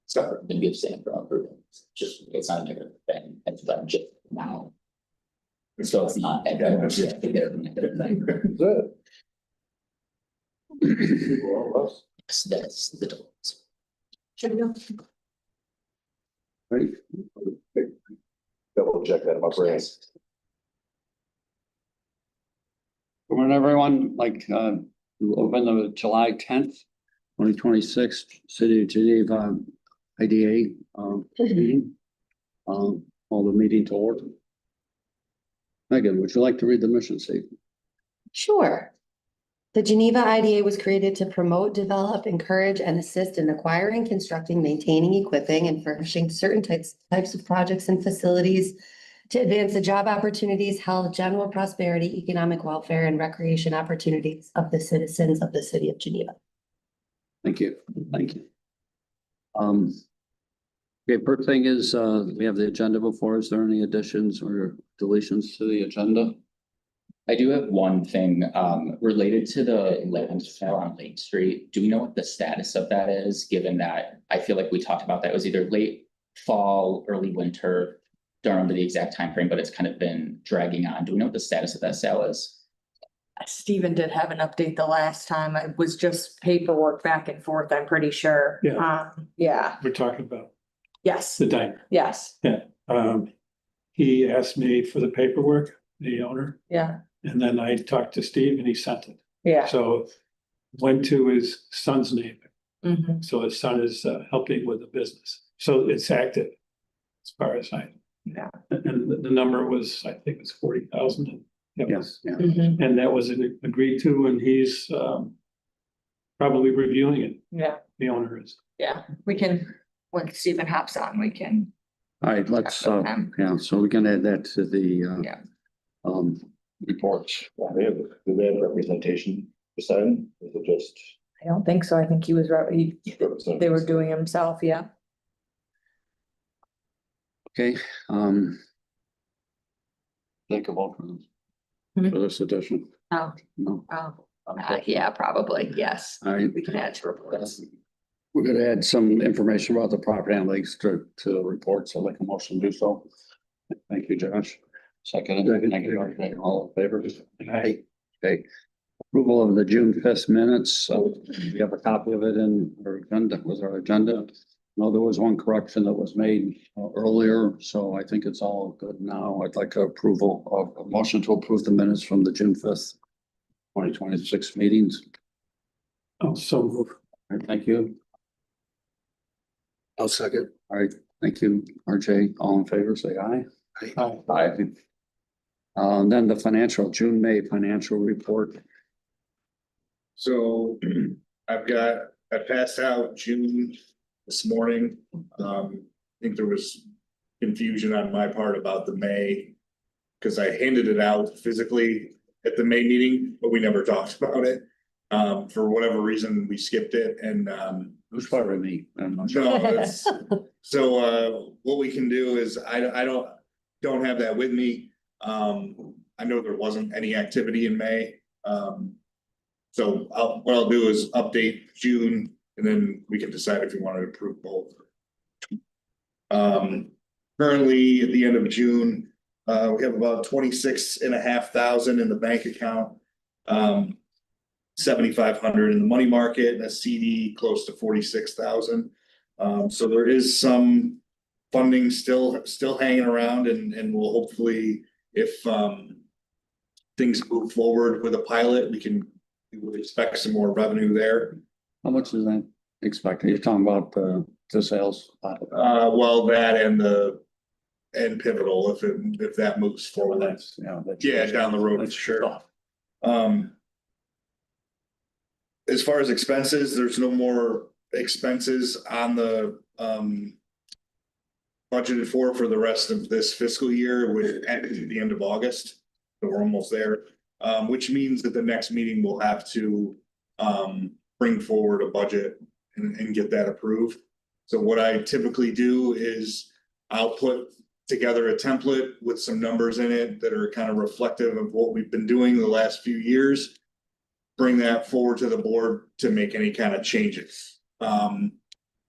separate than give Sam from approving. Just, it's not a negative thing, it's done just now. So it's not. Everyone's just to get a negative thing. Good. So that's the difference. Right. Double check that in my brain. Would everyone like to open the July 10th, 2026 City of Geneva IDA meeting? Call the meeting to order. Megan, would you like to read the mission statement? Sure. The Geneva IDA was created to promote, develop, encourage, and assist in acquiring, constructing, maintaining, equipping, and furnishing certain types of projects and facilities to advance the job opportunities, health, general prosperity, economic welfare, and recreation opportunities of the citizens of the city of Geneva. Thank you. Thank you. Okay, first thing is, we have the agenda before. Is there any additions or deletions to the agenda? I do have one thing, related to the land sale on Lake Street. Do we know what the status of that is, given that I feel like we talked about that it was either late fall, early winter? Don't remember the exact time frame, but it's kind of been dragging on. Do we know what the status of that sale is? Stephen did have an update the last time. It was just paperwork back and forth, I'm pretty sure. Yeah. Yeah, We're talking about yes, the diner. yes, He asked me for the paperwork, the owner, yeah, and then I talked to Steve and he sent it. yeah. So went to his son's name. Mhm. So his son is helping with the business. So it's active as far as I. Yeah. And the number was, I think it's 40,000. Yes, yeah. Mhm. And that was agreed to, and he's probably reviewing it, Yeah, the owner is. yeah, we can, when Stephen hops on, we can. All right, let's, Okay. yeah, so we can add that to the, Yeah. reports. Do they have representation beside? Is it just? I don't think so. I think he was, they were doing himself, yeah. Okay, think about for this edition. Oh, No, yeah, probably, yes. all right. We can add to reports. We're gonna add some information about the property and lakes to the report, so like a motion to do so. Thank you, Josh. Second, thank you, RJ. All in favor? Aye. Okay. Approval of the June 5th minutes, so we have a copy of it in our agenda, was our agenda. No, there was one correction that was made earlier, so I think it's all good now. I'd like a motion to approve the minutes from the June 5th, 2026 meetings. Oh, so All right, thank you. I'll second. All right, thank you, RJ. All in favor, say aye. Aye. Then the financial, May financial report. So I passed out June this morning. I think there was confusion on my part about the May. Cause I handed it out physically at the May meeting, but we never talked about it. For whatever reason, we skipped it and, Who's firing me? I'm not sure. no, it's, so, what we can do is I don't have that with me. I know there wasn't any activity in May. So what I'll do is update June and then we can decide if you want to approve both. Currently at the end of June, we have about 26,500 in the bank account. 7,500 in the money market and a CD close to 46,000. So there is some funding still hanging around and we'll hopefully, if things move forward with a pilot, we would expect some more revenue there. How much is that expected? You're talking about the sales? Well, that and Pivotal, if that moves forward. That's, Yeah, down the road, for sure. As far as expenses, there's no more expenses on the budgeted for the rest of this fiscal year, with at the end of August. So we're almost there, which means that the next meeting will have to bring forward a budget and get that approved. So what I typically do is I'll put together a template with some numbers in it that are kind of reflective of what we've been doing the last few years. Bring that forward to the board to make any kind of changes. I'm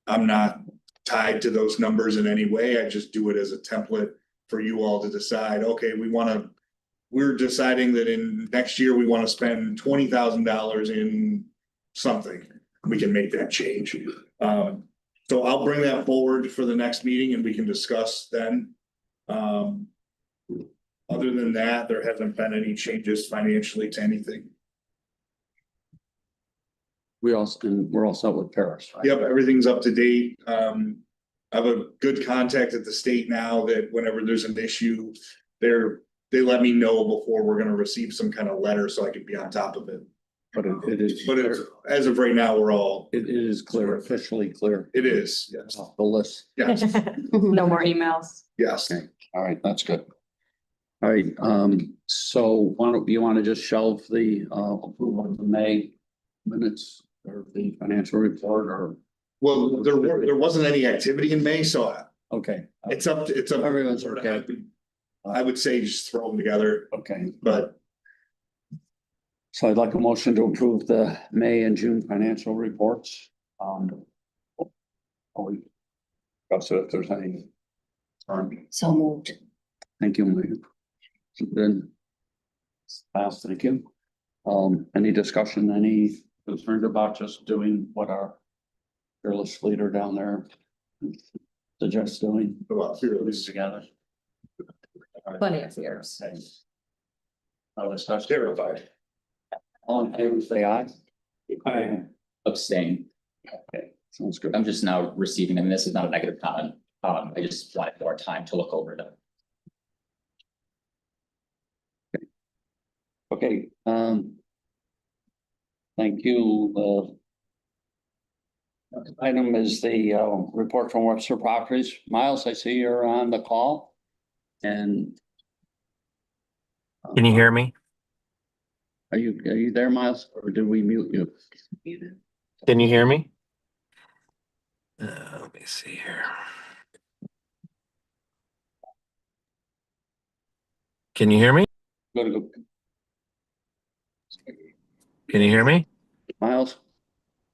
not tied to those numbers in any way. I just do it as a template for you all to decide, okay, we're deciding that in next year, we want to spend $20,000 in something. We can make that change. So I'll bring that forward for the next meeting and we can discuss then. Other than that, there haven't been any changes financially to anything. we're all set with Paris, right? Yep, everything's up to date. I have a good contact at the state now that whenever there's an issue, they let me know before we're gonna receive some kind of letter so I can be on top of it. But it is. But as of right now, we're all, It is clear, officially clear. it is, yes, Off the list. yes, No more emails. yes. Okay. All right, that's good. All right, so why don't you want to just shelve the approval of the May minutes or the financial report or, Well, there wasn't any activity in May, so okay, it's up. Everyone's okay. I would say just throw them together, okay. but So I'd like a motion to approve the May and June financial reports. We discuss it if there's any. So moved. Thank you, Maria. Then. Pass, thank you. Any discussion, any concerned about just doing what our fearless leader down there suggests doing? well, here it This is. together. Plenty of fears. Okay. No discussion. Terrified. All in favor, say aye. Aye. Abstain. Okay, sounds good. I'm just now receiving them. This is not a negative comment. I just wanted more time to look over them. Okay, thank you. Item is the report from Webster Properties. Miles, I see you're on the call. And Can you hear me? are you there, Miles, or did we mute you? Can you hear me? Let me see here. Can you hear me? Go. Can you hear me? Miles,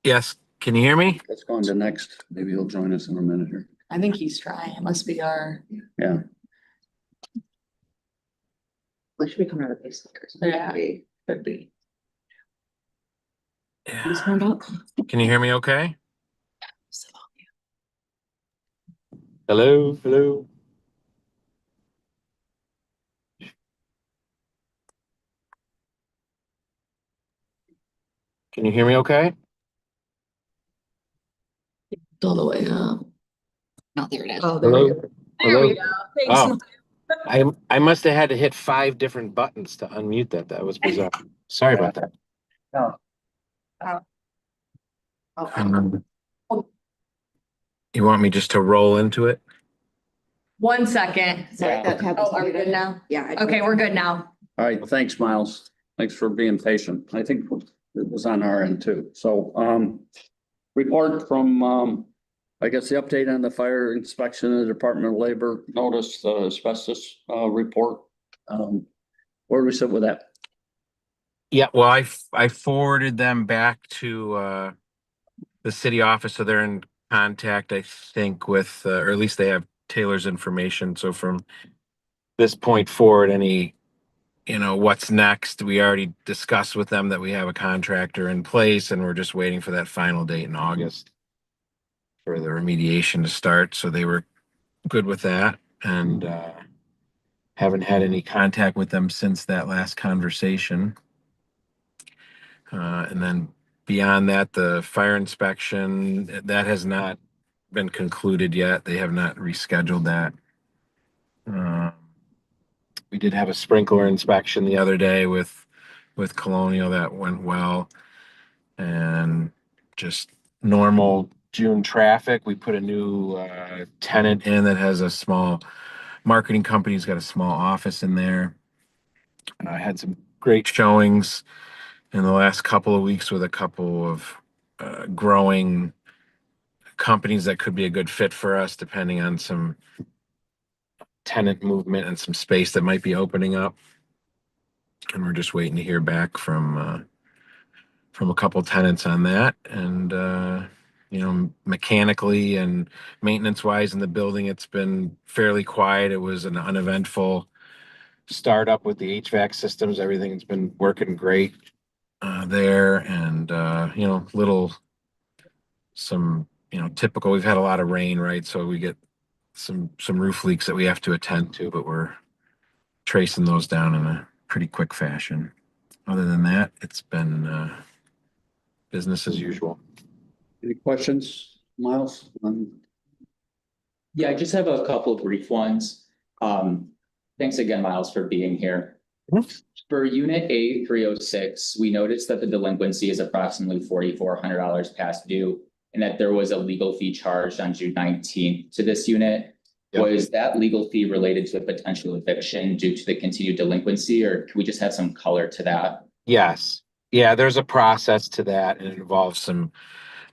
Yes. Can you hear me? let's go on to next. Maybe he'll join us in a minute here. I think he's trying. It must be our. Yeah, What should we come out of pacemakers? Yeah. Could be. Yeah. Please find out. Can you hear me okay? Hello, hello. Can you hear me okay? All the way up. No, there it is. Oh, there we go. There Hello? we go. Thanks. Oh. I must have had to hit 5 different buttons to unmute that. That was bizarre. Sorry about that. You want me just to roll into it? 1 second. Sorry, that tab Oh, was are we good muted. now? Yeah. Okay, we're good now. all right, thanks, Miles. Thanks for being patient. I think it was on our end too. So, report from, I guess the update on the fire inspection of the Department of Labor notice, the asbestos, report. Where do we sit with that? Yeah, well, I forwarded them back to the city office, so they're in contact, I think, with or at least they have Taylor's information. So from this point forward, any, what's next, we already discussed with them that we have a contractor in place and we're just waiting for that final date in August for the remediation to start. So they were good with that and haven't had any contact with them since that last conversation. And then beyond that, the fire inspection, that has not been concluded yet. They have not rescheduled that. We did have a sprinkler inspection the other day with Colonial that went well. And just normal June traffic. We put a new tenant in that has a small marketing company. He's got a small office in there. I had some great showings in the last couple of weeks with a couple of growing companies that could be a good fit for us, depending on some tenant movement and some space that might be opening up. And we're just waiting to hear back from a couple tenants on that. And mechanically and maintenance wise in the building, it's been fairly quiet. It was an uneventful startup with the HVAC systems. Everything's been working great there, and typical. We've had a lot of rain, right? So we get some roof leaks that we have to attend to, but we're tracing those down in a pretty quick fashion. Other than that, it's been business as usual. Any questions, Miles? Yeah, I just have a couple of brief ones. Thanks again, Miles, for being here. For unit A 306, we noticed that the delinquency is approximately $4,400 past due, and that there was a legal fee charged on June 19th to this unit. Yep. Was that legal fee related to a potential eviction due to the continued delinquency, or can we just have some color to that? Yes. Yeah, there's a process to that, and it involves some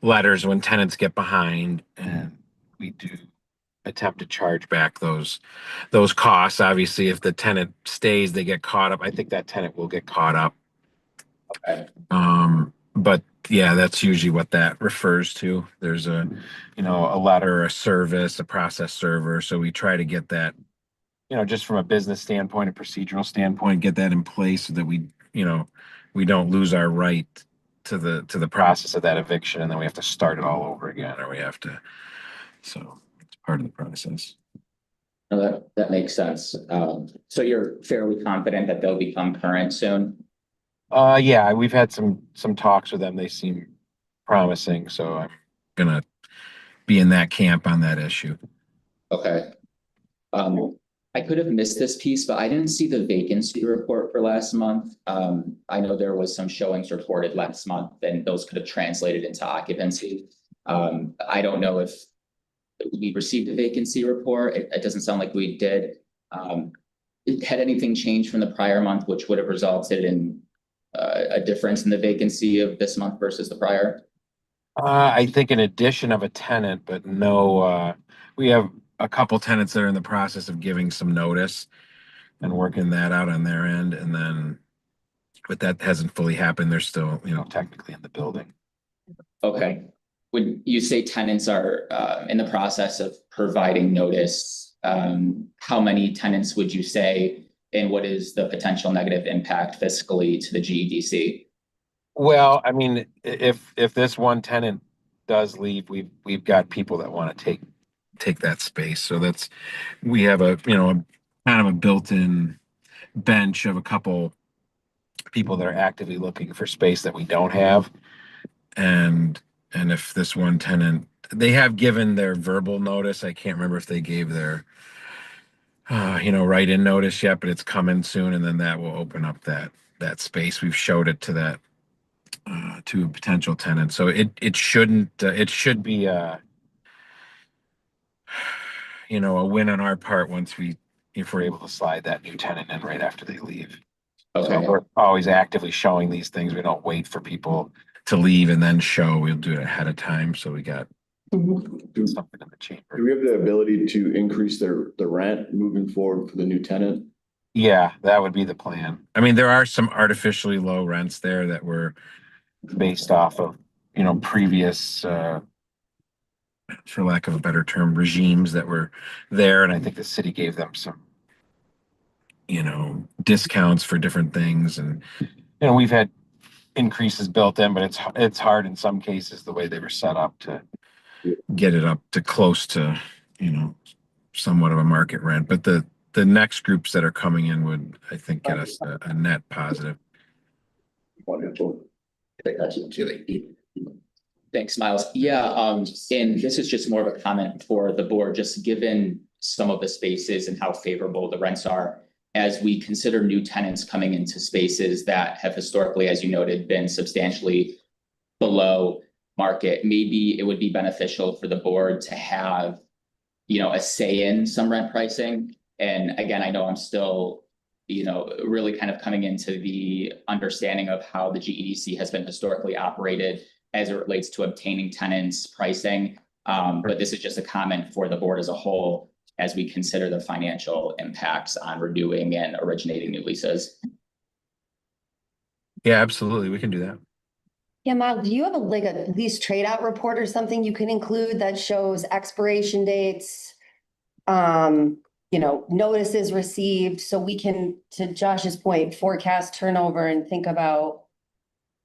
letters when tenants get behind, and we do attempt to charge back those costs. Obviously, if the tenant stays, they get caught up. I think that tenant will get caught up. Okay. But yeah, that's usually what that refers to. There's a letter, a service, a process server. So we try to get that, just from a business standpoint, a procedural standpoint, get that in place so that we don't lose our right to the process of that eviction, and then we have to start it all over again, or so it's part of the process. No, that makes sense. So you're fairly confident that they'll become current soon? Yeah, we've had some talks with them. They seem promising, so I'm gonna be in that camp on that issue. Okay. I could have missed this piece, but I didn't see the vacancy report for last month. I know there was some showings reported last month, and those could have translated into occupancy. I don't know if we received a vacancy report. It doesn't sound like we did. Had anything changed from the prior month, which would have resulted in a difference in the vacancy of this month versus the prior? I think an addition of a tenant, but no, we have a couple tenants that are in the process of giving some notice and working that out on their end. And then, but that hasn't fully happened. They're still, technically in the building. Okay. When you say tenants are in the process of providing notice, how many tenants would you say, and what is the potential negative impact fiscally to the GEDC? Well, I mean, if this one tenant does leave, we've got people that want to take that space. So we have a kind of a built-in bench of a couple people that are actively looking for space that we don't have. And if this one tenant, they have given their verbal notice. I can't remember if they gave their write-in notice yet, but it's coming soon, and then that will open up that space. We've showed it to that to a potential tenant. So it should be a win on our part if we're able to slide that new tenant in right after they leave. Okay. So we're always actively showing these things. We don't wait for people to leave and then show. We'll do it ahead of time. So we got something in the chamber. Do we have the ability to increase the rent moving forward for the new tenant? Yeah, that would be the plan. I mean, there are some artificially low rents there that were based off of, previous, for lack of a better term, regimes that were there. And I think the city gave them some, discounts for different things. And, we've had increases built in, but it's hard in some cases, the way they were set up to get it up to close to, somewhat of a market rent. But the next groups that are coming in would, I think, get us a net positive. Wonderful. Thanks, Miles. Yeah, and this is just more of a comment for the board, just given some of the spaces and how favorable the rents are, as we consider new tenants coming into spaces that have historically, as you noted, been substantially below market. Maybe it would be beneficial for the board to have, a say in some rent pricing. And again, I know I'm still, really kind of coming into the understanding of how the GEDC has been historically operated as it relates to obtaining tenants pricing. But this is just a comment for the board as a whole, as we consider the financial impacts on renewing and originating new leases. Yeah, absolutely. We can do that. Yeah, Mal, do you have like a lease trade out report or something you can include that shows expiration dates? Notices received, so we can, to Josh's point, forecast turnover and think about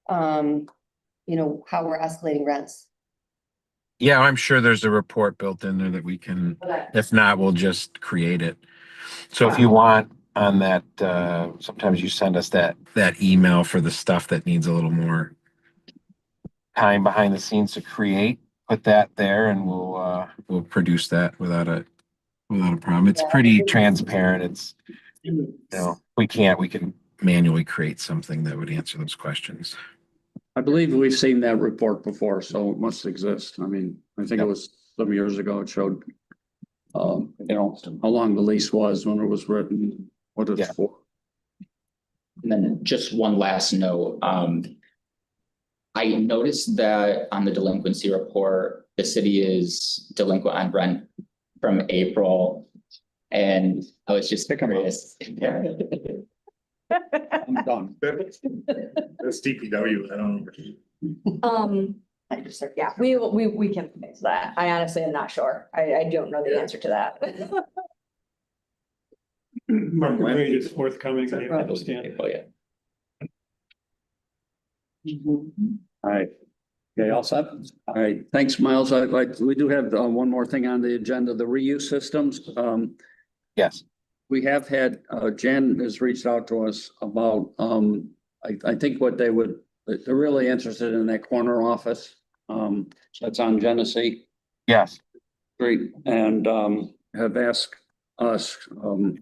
how we're escalating rents. Yeah, I'm sure there's a report built in there that we can, Okay. if not, we'll just create it. So if you want on that, sometimes you send us that email for the stuff that needs a little more time behind the scenes to create, put that there and we'll produce that without a problem. It's pretty transparent. It's, we can manually create something that would answer those questions. I believe we've seen that report before, so it must exist. I mean, I think it was some years ago, it showed how long the lease was when it was written, what it's for. And then just one last note, I noticed that on the delinquency report, the city is delinquent on rent from April. And I was just curious. I'm done. That's DPW, I don't know. Yeah, we can fix that. I honestly am not sure. I don't know the answer to that. Market rate is forthcoming, I understand. Oh, yeah. All right. Okay, all set? All right, thanks, Miles. We do have one more thing on the agenda, the reuse systems. Yes. We have had, Jen has reached out to us about, I think they're really interested in that corner office. That's on Genesee Yes. Street and, have asked us, for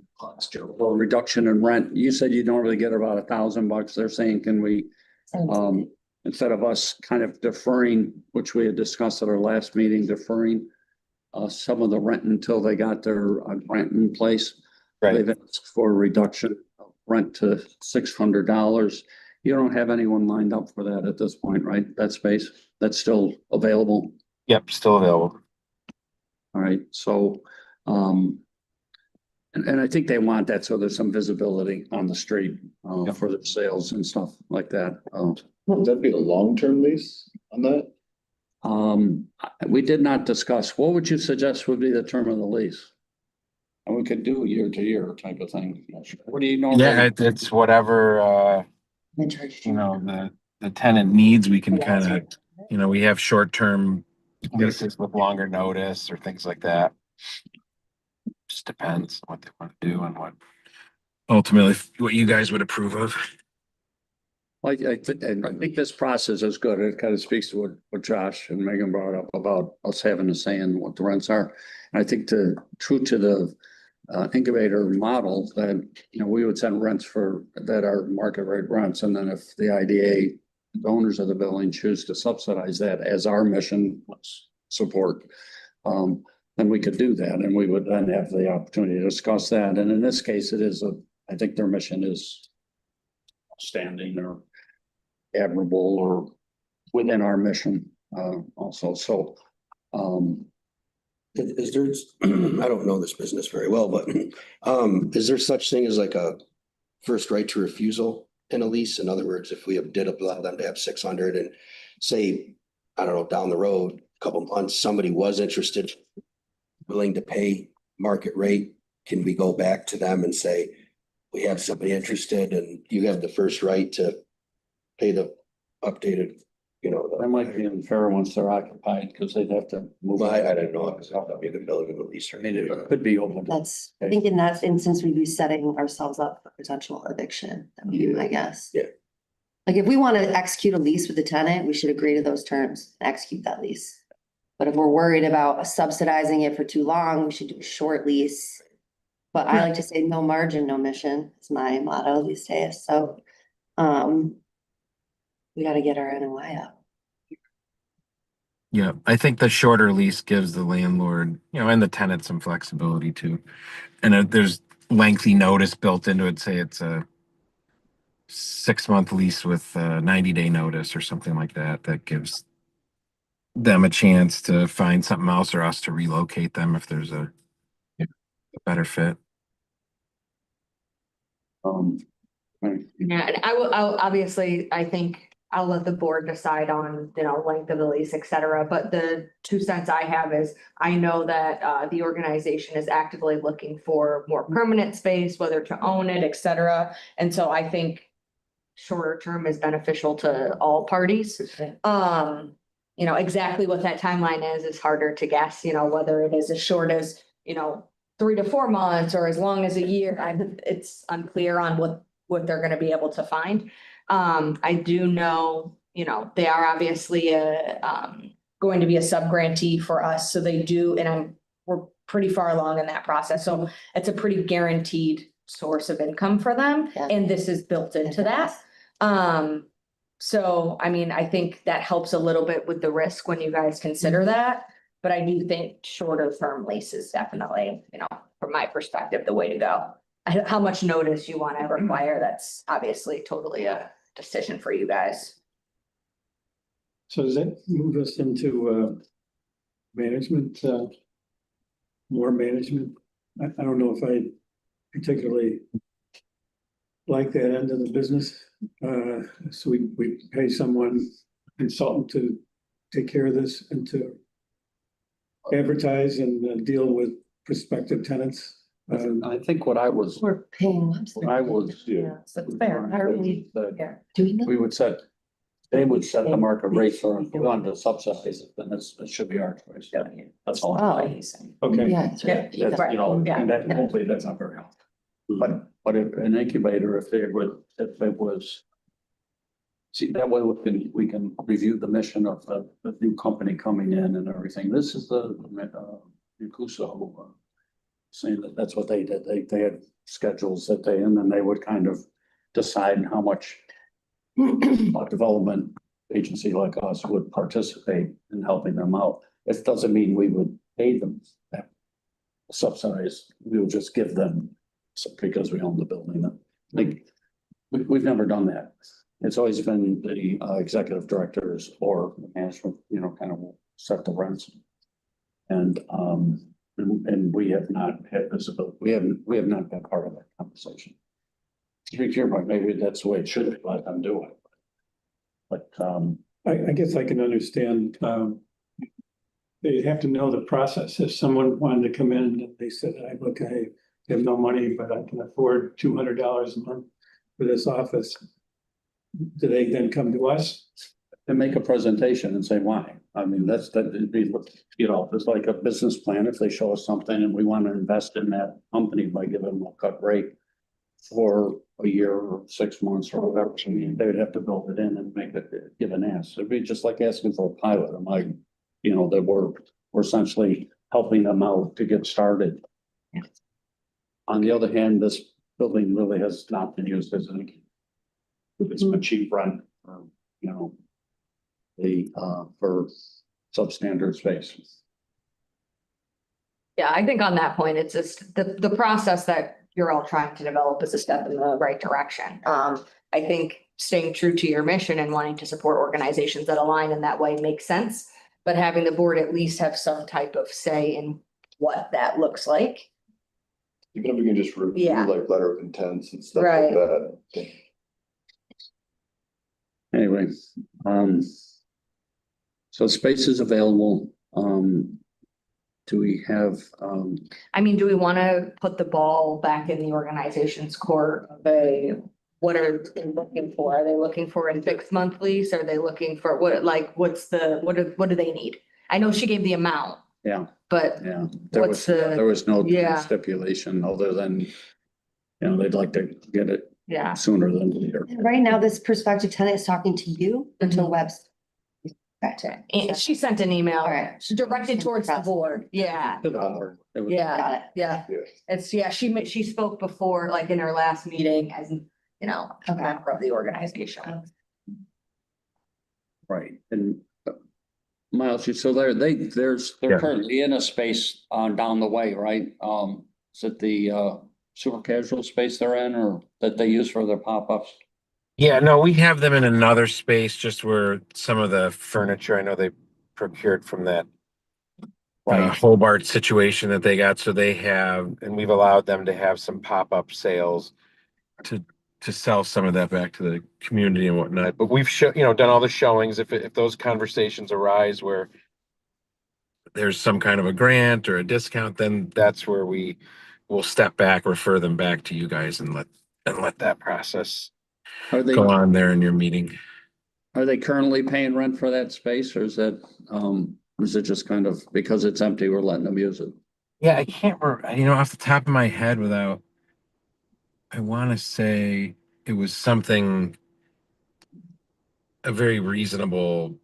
a reduction in rent. You said you normally get about $1,000. They're saying, can we, instead of us kind of deferring, which we had discussed at our last meeting, deferring some of the rent until they got their rent in place. Right. They've asked for a reduction of rent to $600. You don't have anyone lined up for that at this point, right? That space, that's still available? Yep, still available. All right, so, and I think they want that, so there's some visibility on the street, Yep. for the sales and stuff like that. Would that be a long-term lease on that? We did not discuss, what would you suggest would be the term of the lease? And we could do year to year type of thing. What do you normally? Yeah, it's whatever, the tenant needs, we can kind of, we have short-term leases with longer notice or things like that. Just depends what they want to do and what ultimately what you guys would approve of. I think this process is good. It kind of speaks to what Josh and Megan brought up about us having a say in what the rents are. And I think true to the incubator model that, we would send rents that are market rate rents. And then if the IDA, the owners of the building choose to subsidize that as our mission support, then we could do that. And we would then have the opportunity to discuss that. And in this case, I think their mission is outstanding or admirable or within our mission, also. So, is there, I don't know this business very well, but is there such thing as like a first right to refusal in a lease? In other words, if we did allow them to have 600 and say, I don't know, down the road, a couple months, somebody was interested, willing to pay market rate, can we go back to them and say, we have somebody interested and you have the first right to pay the updated, that might be unfair once they're occupied because they'd have to move. I don't know, if that'd be the building of the lease or I mean, it could be open. I think in that instance, we'd be setting ourselves up for potential eviction. That would be my guess. Yeah. Like if we want to execute a lease with the tenant, we should agree to those terms and execute that lease. But if we're worried about subsidizing it for too long, we should do a short lease. But I like to say no margin, no mission. It's my motto these days. So, we got to get our NOI up. Yeah, I think the shorter lease gives the landlord, and the tenant some flexibility too. And there's lengthy notice built into it. Say it's a 6-month lease with a 90-day notice or something like that. That gives them a chance to find something else or us to relocate them if there's a better fit. Right. Yeah, and I'll obviously, I think I'll let the board decide on, length of the lease, et cetera. But the 2 cents I have is I know that the organization is actively looking for more permanent space, whether to own it, et cetera. And so I think shorter term is beneficial to all parties. Exactly what that timeline is harder to guess, whether it is as short as, 3 to 4 months or as long as a year. It's unclear on what they're gonna be able to find. I do know, they are obviously going to be a sub-grantee for us, so they do, and we're pretty far along in that process, so it's a pretty guaranteed source of income for them, Yeah. and this is built into that. So, I mean, I think that helps a little bit with the risk when you guys consider that, but I do think shorter term lease is definitely, from my perspective, the way to go. How much notice you want to require, that's obviously totally a decision for you guys. So does that move us into management, more management? I don't know if I particularly like that end of the business. So we pay someone, consultant, to take care of this and to advertise and deal with prospective tenants. I think what I was, We're paying what I was. Yeah, so it's fair. How are we? that Yeah. Do we know? We would set, they would set the market rate for, if we wanted to subsidize it, then it should be our choice. That's all. I'm saying. Okay, Yeah. it's right. Yeah. That's, you know, Yeah. and that, hopefully that's not very helpful. But if an incubator, if it was. See, that way we can review the mission of the new company coming in and everything. This is the, Nucuso, saying that that's what they did. They had schedules that and then they would kind of decide how much a development agency like us would participate in helping them out. It doesn't mean we would pay them subsidized. We would just give them because we own the building. Like, we've never done that. It's always been the executive directors or the management, kind of set the rents. And we have not had visibility. We have not been part of that conversation. To be clear, but maybe that's the way it should be, let them do it. But I guess I can understand, they have to know the process. If someone wanted to come in and they said, I have no money, but I can afford $200 a month for this office. Do they then come to us? and make a presentation and say why. I mean, it'd be, it's like a business plan. If they show us something and we want to invest in that company by giving them a cut rate for a year or 6 months or whatever, I mean, they would have to build it in and make it, give an ask. It'd be just like asking for a pilot. I'm like, that we're essentially helping them out to get started. On the other hand, this building really has not been used as it's a cheap rent, for substandard space. Yeah, I think on that point, it's just the process that you're all trying to develop is a step in the right direction. I think staying true to your mission and wanting to support organizations that align in that way makes sense. But having the board at least have some type of say in what that looks like. Even if we can just review Yeah. like letter of intents and stuff Right. like that. Anyway, so space is available. Do we have, I mean, do we want to put the ball back in the organization's court? What are they looking for? Are they looking for a 6-month lease? Are they looking for what do they need? I know she gave the amount. Yeah. But yeah, what's there was no Yeah. stipulation other than, they'd like to get it yeah, sooner than later. Right now, this prospective tenant is talking to you or to Mhm. Webster? Gotcha. and she sent an email All right. directed towards the board. Yeah, It was- yeah, Got it. yeah. Yeah. She spoke before, like in her last meeting as, a member of the organization. Right, and Miles, so they're Yeah. currently in a space down the way, right? Is it the super casual space they're in or that they use for their pop-ups? Yeah, no, we have them in another space, just where some of the furniture, I know they procured from that Hobart situation that they got. So they have, and we've allowed them to have some pop-up sales to to sell some of that back to the community and whatnot. But we've done all the showings. If those conversations arise where there's some kind of a grant or a discount, then that's where we will step back, refer them back to you guys and let that process Are they, go on there in your meeting. are they currently paying rent for that space or is that, or is it just kind of, because it's empty, we're letting them use it? Yeah, I can't remember, off the top of my head I want to say it was something, a very reasonable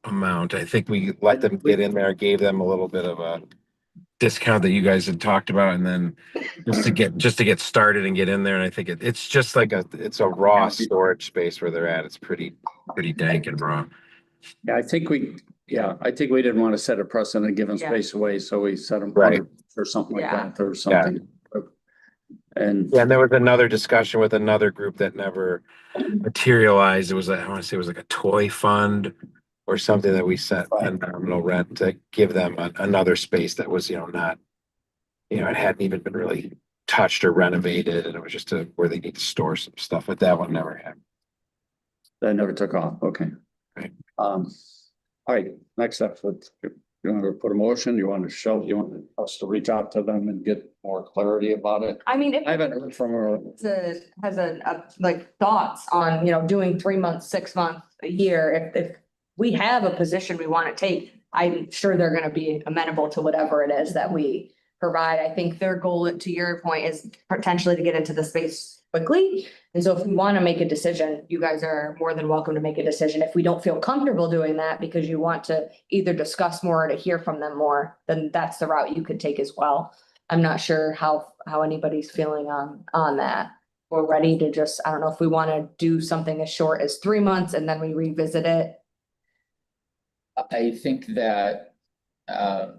amount. I think we let them get in there, gave them a little bit of a discount that you guys had talked about, and then just to get started and get in there. And I think it's just like it's a raw storage space where they're at. It's pretty dank and raw. Yeah, I think we didn't want to set a precedent of giving Yeah. space away, so we set them Right. or something like Yeah. that or something. And Yeah, and there was another discussion with another group that never materialized. It was I want to say it was like a toy fund or something that we set a nominal rent to give them another space that was, not, it hadn't even been really touched or renovated, and it was just where they need to store some stuff, but that one never happened. that never took off, okay. Right. All right, next up, you want to put a motion, you want us to reach out to them and get more clarity about it? I mean, if I haven't heard from her. has like thoughts on, doing 3 months, 6 months, a year, if we have a position we want to take, I'm sure they're gonna be amenable to whatever it is that we provide. I think their goal, to your point, is potentially to get into the space quickly. And so if we want to make a decision, you guys are more than welcome to make a decision. If we don't feel comfortable doing that because you want to either discuss more or to hear from them more, then that's the route you could take as well. I'm not sure how anybody's feeling on that. We're ready to just, I don't know if we want to do something as short as 3 months and then we revisit it. I think that, I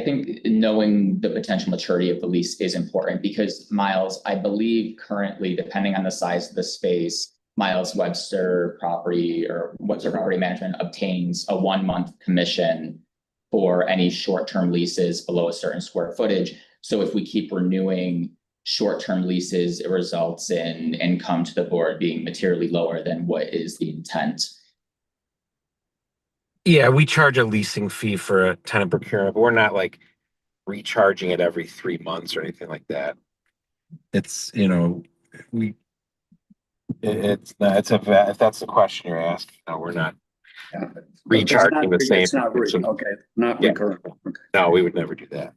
think knowing the potential maturity of the lease is important because Miles, I believe currently, depending on the size of the space, Miles Webster Property or Webster Property Management obtains a 1-month commission for any short-term leases below a certain square footage. So if we keep renewing short-term leases, it results in income to the board being materially lower than what is the intent. Yeah, we charge a leasing fee for a tenant procurement, but we're not like recharging it every 3 months or anything like that. It's, if that's the question you're asking, no, we're not recharging the same. It's not, okay, not Yeah. recurring. Okay, No, we would never do that.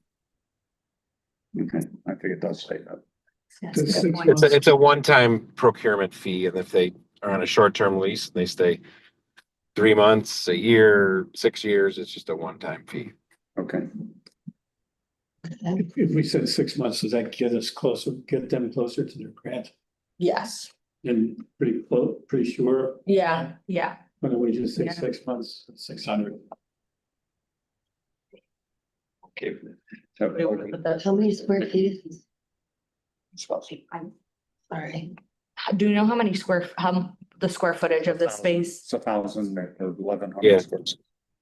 okay, I think it does say that. Does 6 It's months- a one-time procurement fee, and if they are on a short-term lease, and they stay 3 months, a year, 6 years, it's just a one-time fee. Okay, If we said 6 months, does that get them closer to their grant? Yes. And pretty close, pretty sure, Yeah. why don't we just say Yeah. 6 months, 600? okay. How many square feet is this? I'm Sorry. Do you know how many the square footage of this space? It's 1,000 or 1,100. Yeah.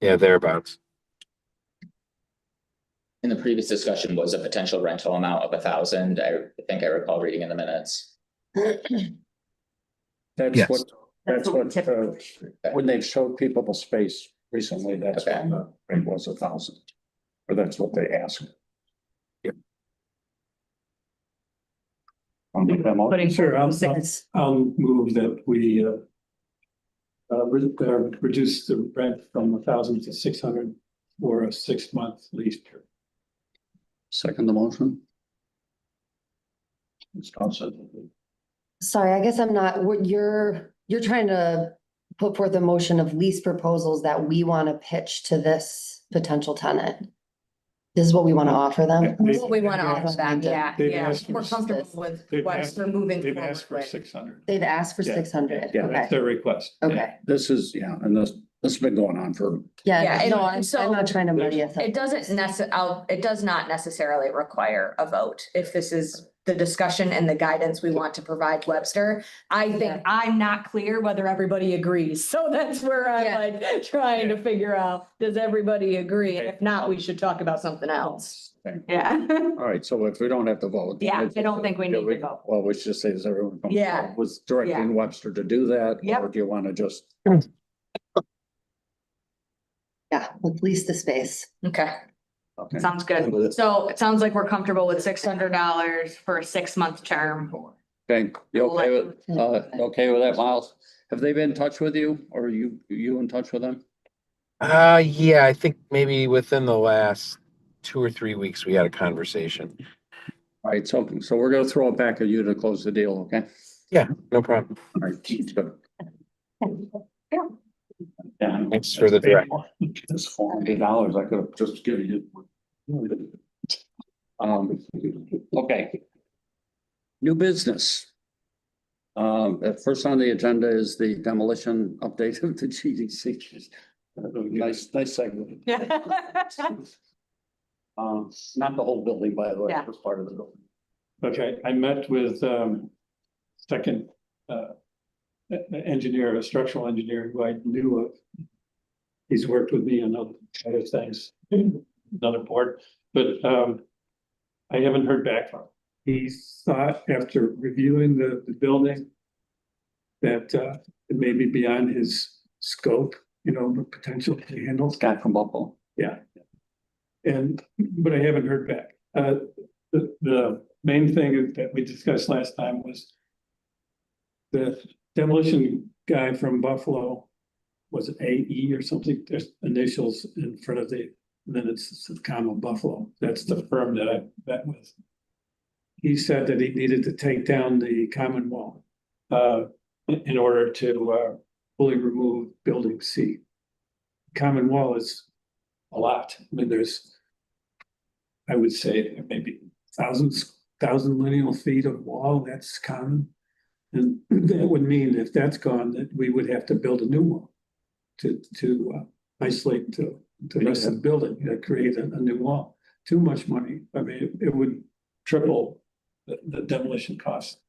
Yeah, thereabouts. In the previous discussion was a potential rental amount of 1,000. I think I recall reading in the minutes. That's Yes. that's what we what, typically when they've showed people the space recently, that's Okay. when the rate was 1,000. Or that's what they asked. Yep. I'll make that motion. Putting Sure, I'll six. move that we reduce the rent from 1,000 to 600 for a 6-month lease period. Second the motion. Ms. Thompson. Sorry, I guess I'm not, you're trying to put forth a motion of lease proposals that we want to pitch to this potential tenant. This is what we want to offer them? What we want to offer them, yeah, They've yeah. asked for We're comfortable with they've what asked- they're moving They've forward asked for with. 600. They've asked for Yeah. 600, Yeah, that's okay. their request. Okay, This is, yeah, and this has been going on for, Yeah, yeah, and no, I'm so not trying to muddy us up. It does not necessarily require a vote. If this is the discussion and the guidance we want to provide Webster. I Yeah. think I'm not clear whether everybody agrees. So that's where Yeah. I'm like trying to figure out, does everybody agree? And if not, we should talk about something else. Okay. Yeah. All right, so if we don't have to vote. Yeah, I don't think we need to vote. Well, we should just say, is everyone? comfortable Yeah. Was directing Webster to do that? Yep. Or do you want to just? Yeah, let's lease the space. Okay, Okay. sounds I'm with good. it. So it sounds like we're comfortable with $600 for a 6-month term. Okay, you okay with that, Miles? Have they been in touch with you or you in touch with them? Yeah, I think maybe within the last 2 or 3 weeks, we had a conversation. All right, so we're gonna throw it back at you to close the deal, okay? Yeah, no problem. All right, good. Yeah. Yeah. Thanks for the direct. This $400, I could have just given you. Okay. New business. At first on the agenda is the demolition update of the GDC. Nice segment. Not the whole building, by the way, Yeah. just part of the building. Okay, I met with second engineer, a structural engineer who I knew of. He's worked with me on other things, another board, but I haven't heard back from him. He thought after reviewing the building that it may be beyond his scope, the potential to handle. Guy from Buffalo. Yeah. But I haven't heard back. The main thing that we discussed last time was the demolition guy from Buffalo, was it AE or something? There's initials in front of then it's comma Buffalo. That's the firm that I met with. He said that he needed to take down the common wall in order to fully remove building C. Common wall is a lot. I mean, there's, I would say maybe thousand lineal feet of wall, that's common. And that would mean if that's gone, that we would have to build a new wall to isolate the rest of the building, create a new wall. Too much money. I mean, it would triple the demolition cost.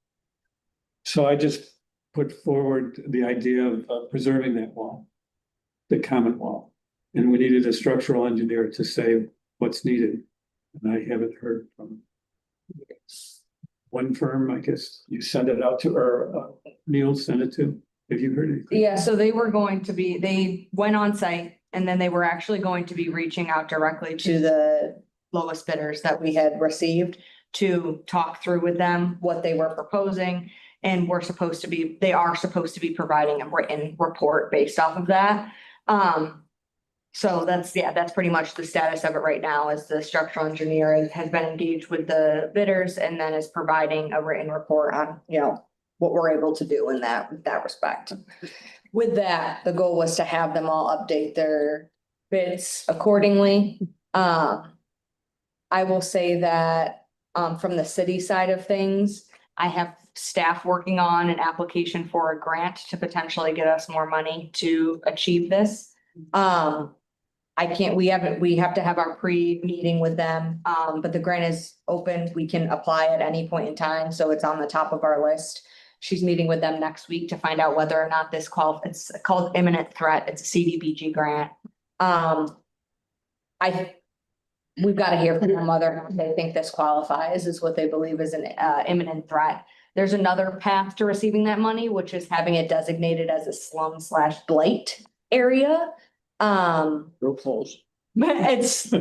So I just put forward the idea of preserving that wall, the common wall. And we needed a structural engineer to say what's needed. And I haven't heard from one firm, I guess you send it out to, or Neil sent it to. Have you heard anything? Yeah, so they went on site and then they were actually going to be reaching out directly to the lowest bidders that we had received to talk through with them what they were proposing. And they are supposed to be providing a written report based off of that. So that's pretty much the status of it right now, is the structural engineer has been engaged with the bidders and then is providing a written report on, what we're able to do in that respect. With that, the goal was to have them all update their bids accordingly. I will say that, from the city side of things, I have staff working on an application for a grant to potentially get us more money to achieve this. We have to have our pre-meeting with them, but the grant is open. We can apply at any point in time, so it's on the top of our list. She's meeting with them next week to find out whether or not it's called imminent threat. It's a CDBG grant. We've got to hear from them whether they think this qualifies, is what they believe is an imminent threat. There's another path to receiving that money, which is having it designated as a slum/blight area. Real close. It's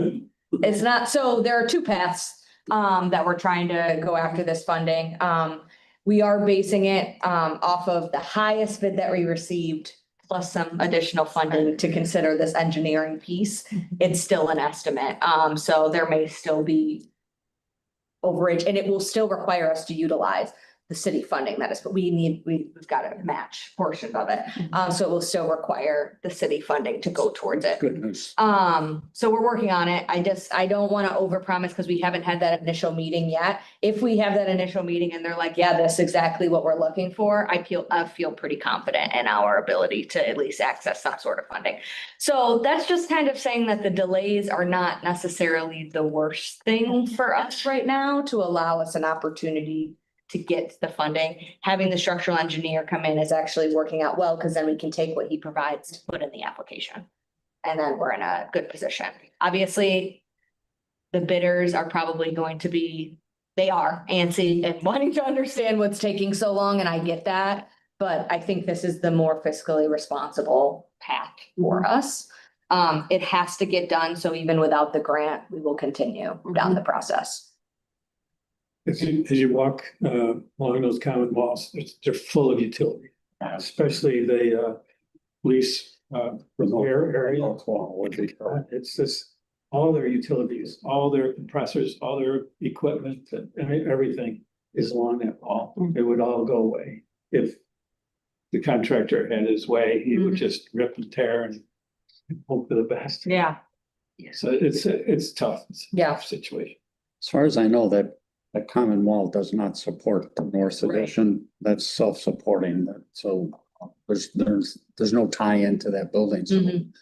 not, so there are two paths that we're trying to go after this funding. We are basing it off of the highest bid that we received, plus some additional funding to consider this engineering piece. It's still an estimate, so there may still be overage, and it will still require us to utilize the city funding that is, but we've got to match portions of it. So it will still require the city funding to go towards it. Good news. So we're working on it. I don't want to overpromise because we haven't had that initial meeting yet. If we have that initial meeting and they're like, yeah, that's exactly what we're looking for, I feel pretty confident in our ability to at least access some sort of funding. So that's just kind of saying that the delays are not necessarily the worst thing for us right now, to allow us an opportunity to get the funding. Having the structural engineer come in is actually working out well, because then we can take what he provides to put in the application. And then we're in a good position. Obviously, the bidders are probably going to be, they are antsy and wanting to understand what's taking so long, and I get that. But I think this is the more fiscally responsible path for us. It has to get done, so even without the grant, we will continue down the process. As you walk along those common walls, they're full of utility, especially the police repair area. It's just all their utilities, all their compressors, all their equipment, and everything is along that wall. It would all go away if the contractor had his way. He would just rip and tear and hope for the best. Yeah, So it's tough. It's a Yeah. tough situation. As far as I know, that common wall does not support the north Right. addition. That's self-supporting. So there's no tie into that building. So Mhm.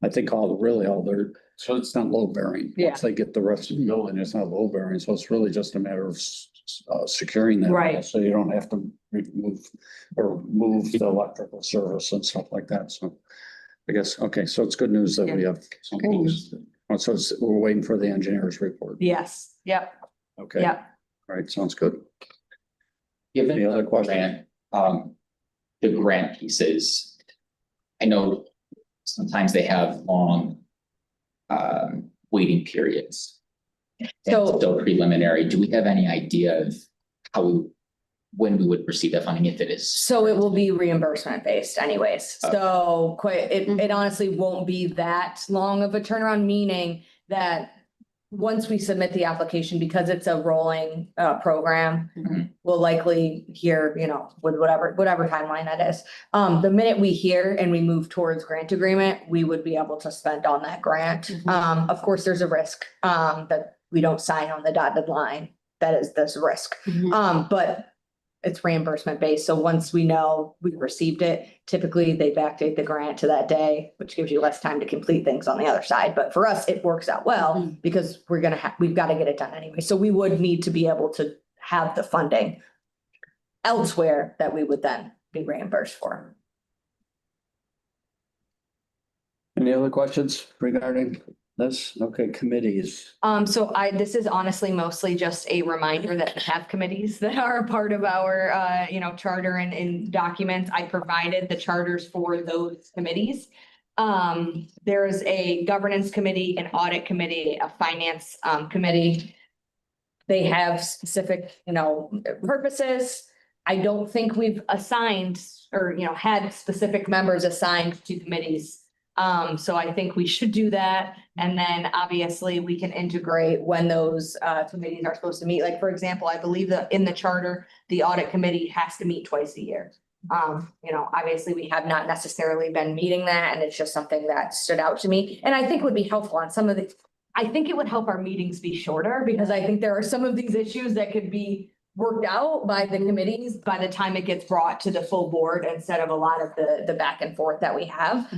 I think all their, so it's not load bearing. Yeah. Once they get the rest of the building, it's not load bearing. So it's really just a matter of securing that. wall, Right. So you don't have to remove or move the electrical service and stuff like that. So I guess, okay, so it's good news that we have some. Oh, so we're waiting for the engineer's report. Yes, yep, Okay. yep. All right, sounds good. Given Any other the questions? grant, the grant pieces, I know sometimes they have long waiting periods. And So- still preliminary, do we have any idea of when we would receive that funding if it is? So it will be reimbursement based anyways. So it honestly won't be that long of a turnaround, meaning that once we submit the application, because it's a rolling program, Mhm. we'll likely hear, with whatever timeline that is. The minute we hear and we move towards grant agreement, we would be able to spend on that grant. Of course, there's a risk that we don't sign on the dotted line. That is this risk. But it's reimbursement based. So once we know we've received it, typically they backdate the grant to that day, which gives you less time to complete things on the other side. But for us, it works out well because we've got to get it done anyway. So we would need to be able to have the funding elsewhere that we would then be reimbursed for. Any other questions regarding this? Okay, committees. This is honestly mostly just a reminder that we have committees that are a part of our, charter and documents. I provided the charters for those committees. There's a governance committee, an audit committee, a finance, committee. They have specific, purposes. I don't think we've assigned or, had specific members assigned to committees. So I think we should do that. And then obviously we can integrate when those committees are supposed to meet. Like, for example, I believe that in the charter, the audit committee has to meet twice a year. Obviously we have not necessarily been meeting that, and it's just something that stood out to me. And I think would be helpful on some of the, I think it would help our meetings be shorter, because I think there are some of these issues that could be worked out by the committees by the time it gets brought to the full board, instead of a lot of the back and forth that we have.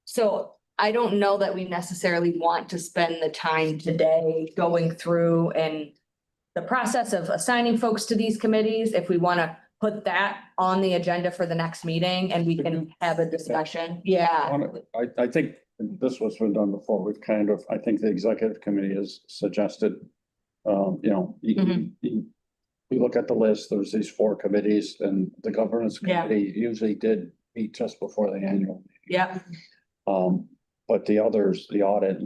So I don't know that we necessarily want to spend the time today going through and the process of assigning folks to these committees. If we want to put that on the agenda for the next meeting and we can have a discussion. Yeah. I think this was been done before. I think the executive committee has suggested, we look at the list, there's these 4 committees, and the governance Yeah. committee usually did meet just before the annual. Yep. But the others, the audit,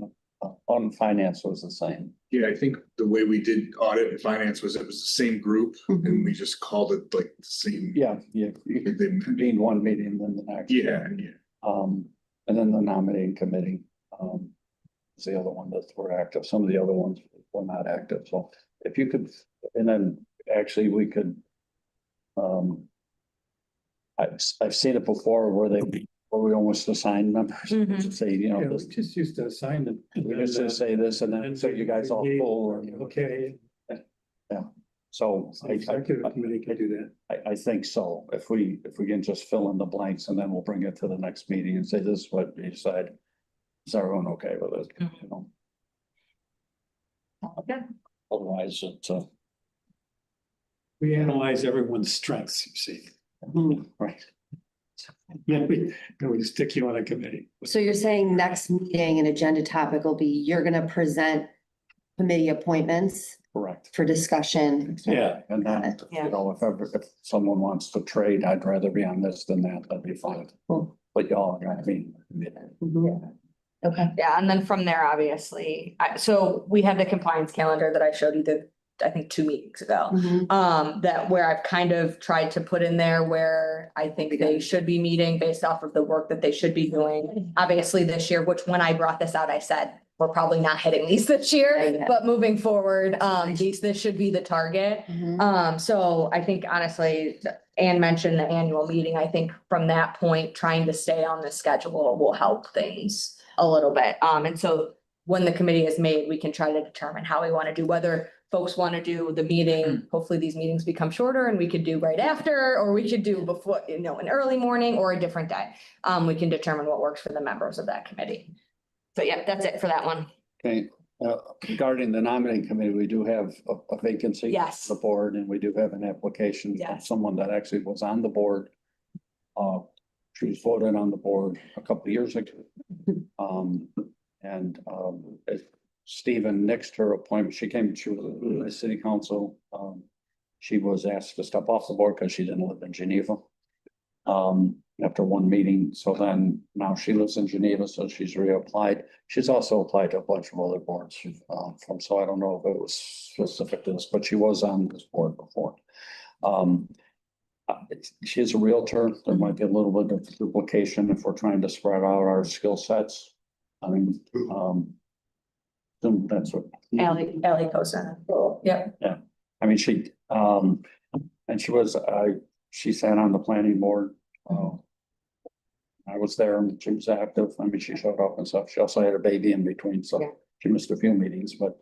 on finance was the same. Yeah, I think the way we did audit and finance was it was the same group and we just called it like the same. Yeah, you convened one meeting, then the next. Yeah. And then the nominating committee, was the other one that were active. Some of the other ones were not active. So if you could, and then actually we could, I've seen it before where we almost assign members, to say, Yeah, we this, just used to assign them. we just to say this and then, so you guys all full or. Okay, So the executive committee can do that. I think so. If we can just fill in the blanks and then we'll bring it to the next meeting and say, this is what we decide. Is everyone okay with it? Okay. Otherwise, it's, We analyze everyone's strengths, you see. right. Then we stick you on a committee. So you're saying next meeting, an agenda topic will be, you're gonna present committee appointments Correct. for discussion. Yeah. And then, Yeah. you know, if someone wants to trade, I'd rather be on this than that, that'd be fine. Cool. But y'all, I mean. Okay. Yeah, and then from there, obviously, so we have the compliance calendar that I showed you I think 2 meetings ago. Mhm. That where I've kind of tried to put in there where I think they should be meeting based off of the work that they should be doing. Obviously this year, which when I brought this out, I said, we're probably not hitting these this year, Yeah. but moving forward, this should be the target. Mhm. So I think honestly, Anne mentioned the annual meeting. I think from that point, trying to stay on the schedule will help things a little bit. And so when the committee is made, we can try to determine how we want to do, whether folks want to do the meeting. Hopefully these meetings become shorter and we could do right after, or we could do before, you know, an early morning or a different day. We can determine what works for the members of that committee. So yeah, that's it for that one. Okay, regarding the nominating committee, we do have a vacancy. Yes. on The board, and we do have an application from Yes. someone that actually was on the board. She was voted on the board a couple of years ago. Stephen nixed her appointment. She was a city council. She was asked to step off the board because she didn't live in Geneva. After one meeting, so then now she lives in Geneva, so she's reapplied. She's also applied to a bunch of other boards, so I don't know if it was specific to this, but she was on this board before. She's a realtor. There might be a little bit of duplication if we're trying to spread out our skill sets. I mean, that's what. Ally Cosa. Yeah. I mean, and she sat on the planning board. I was there and she was active. I mean, she showed up and stuff. She also had a baby in between, so Yeah. she missed a few meetings, but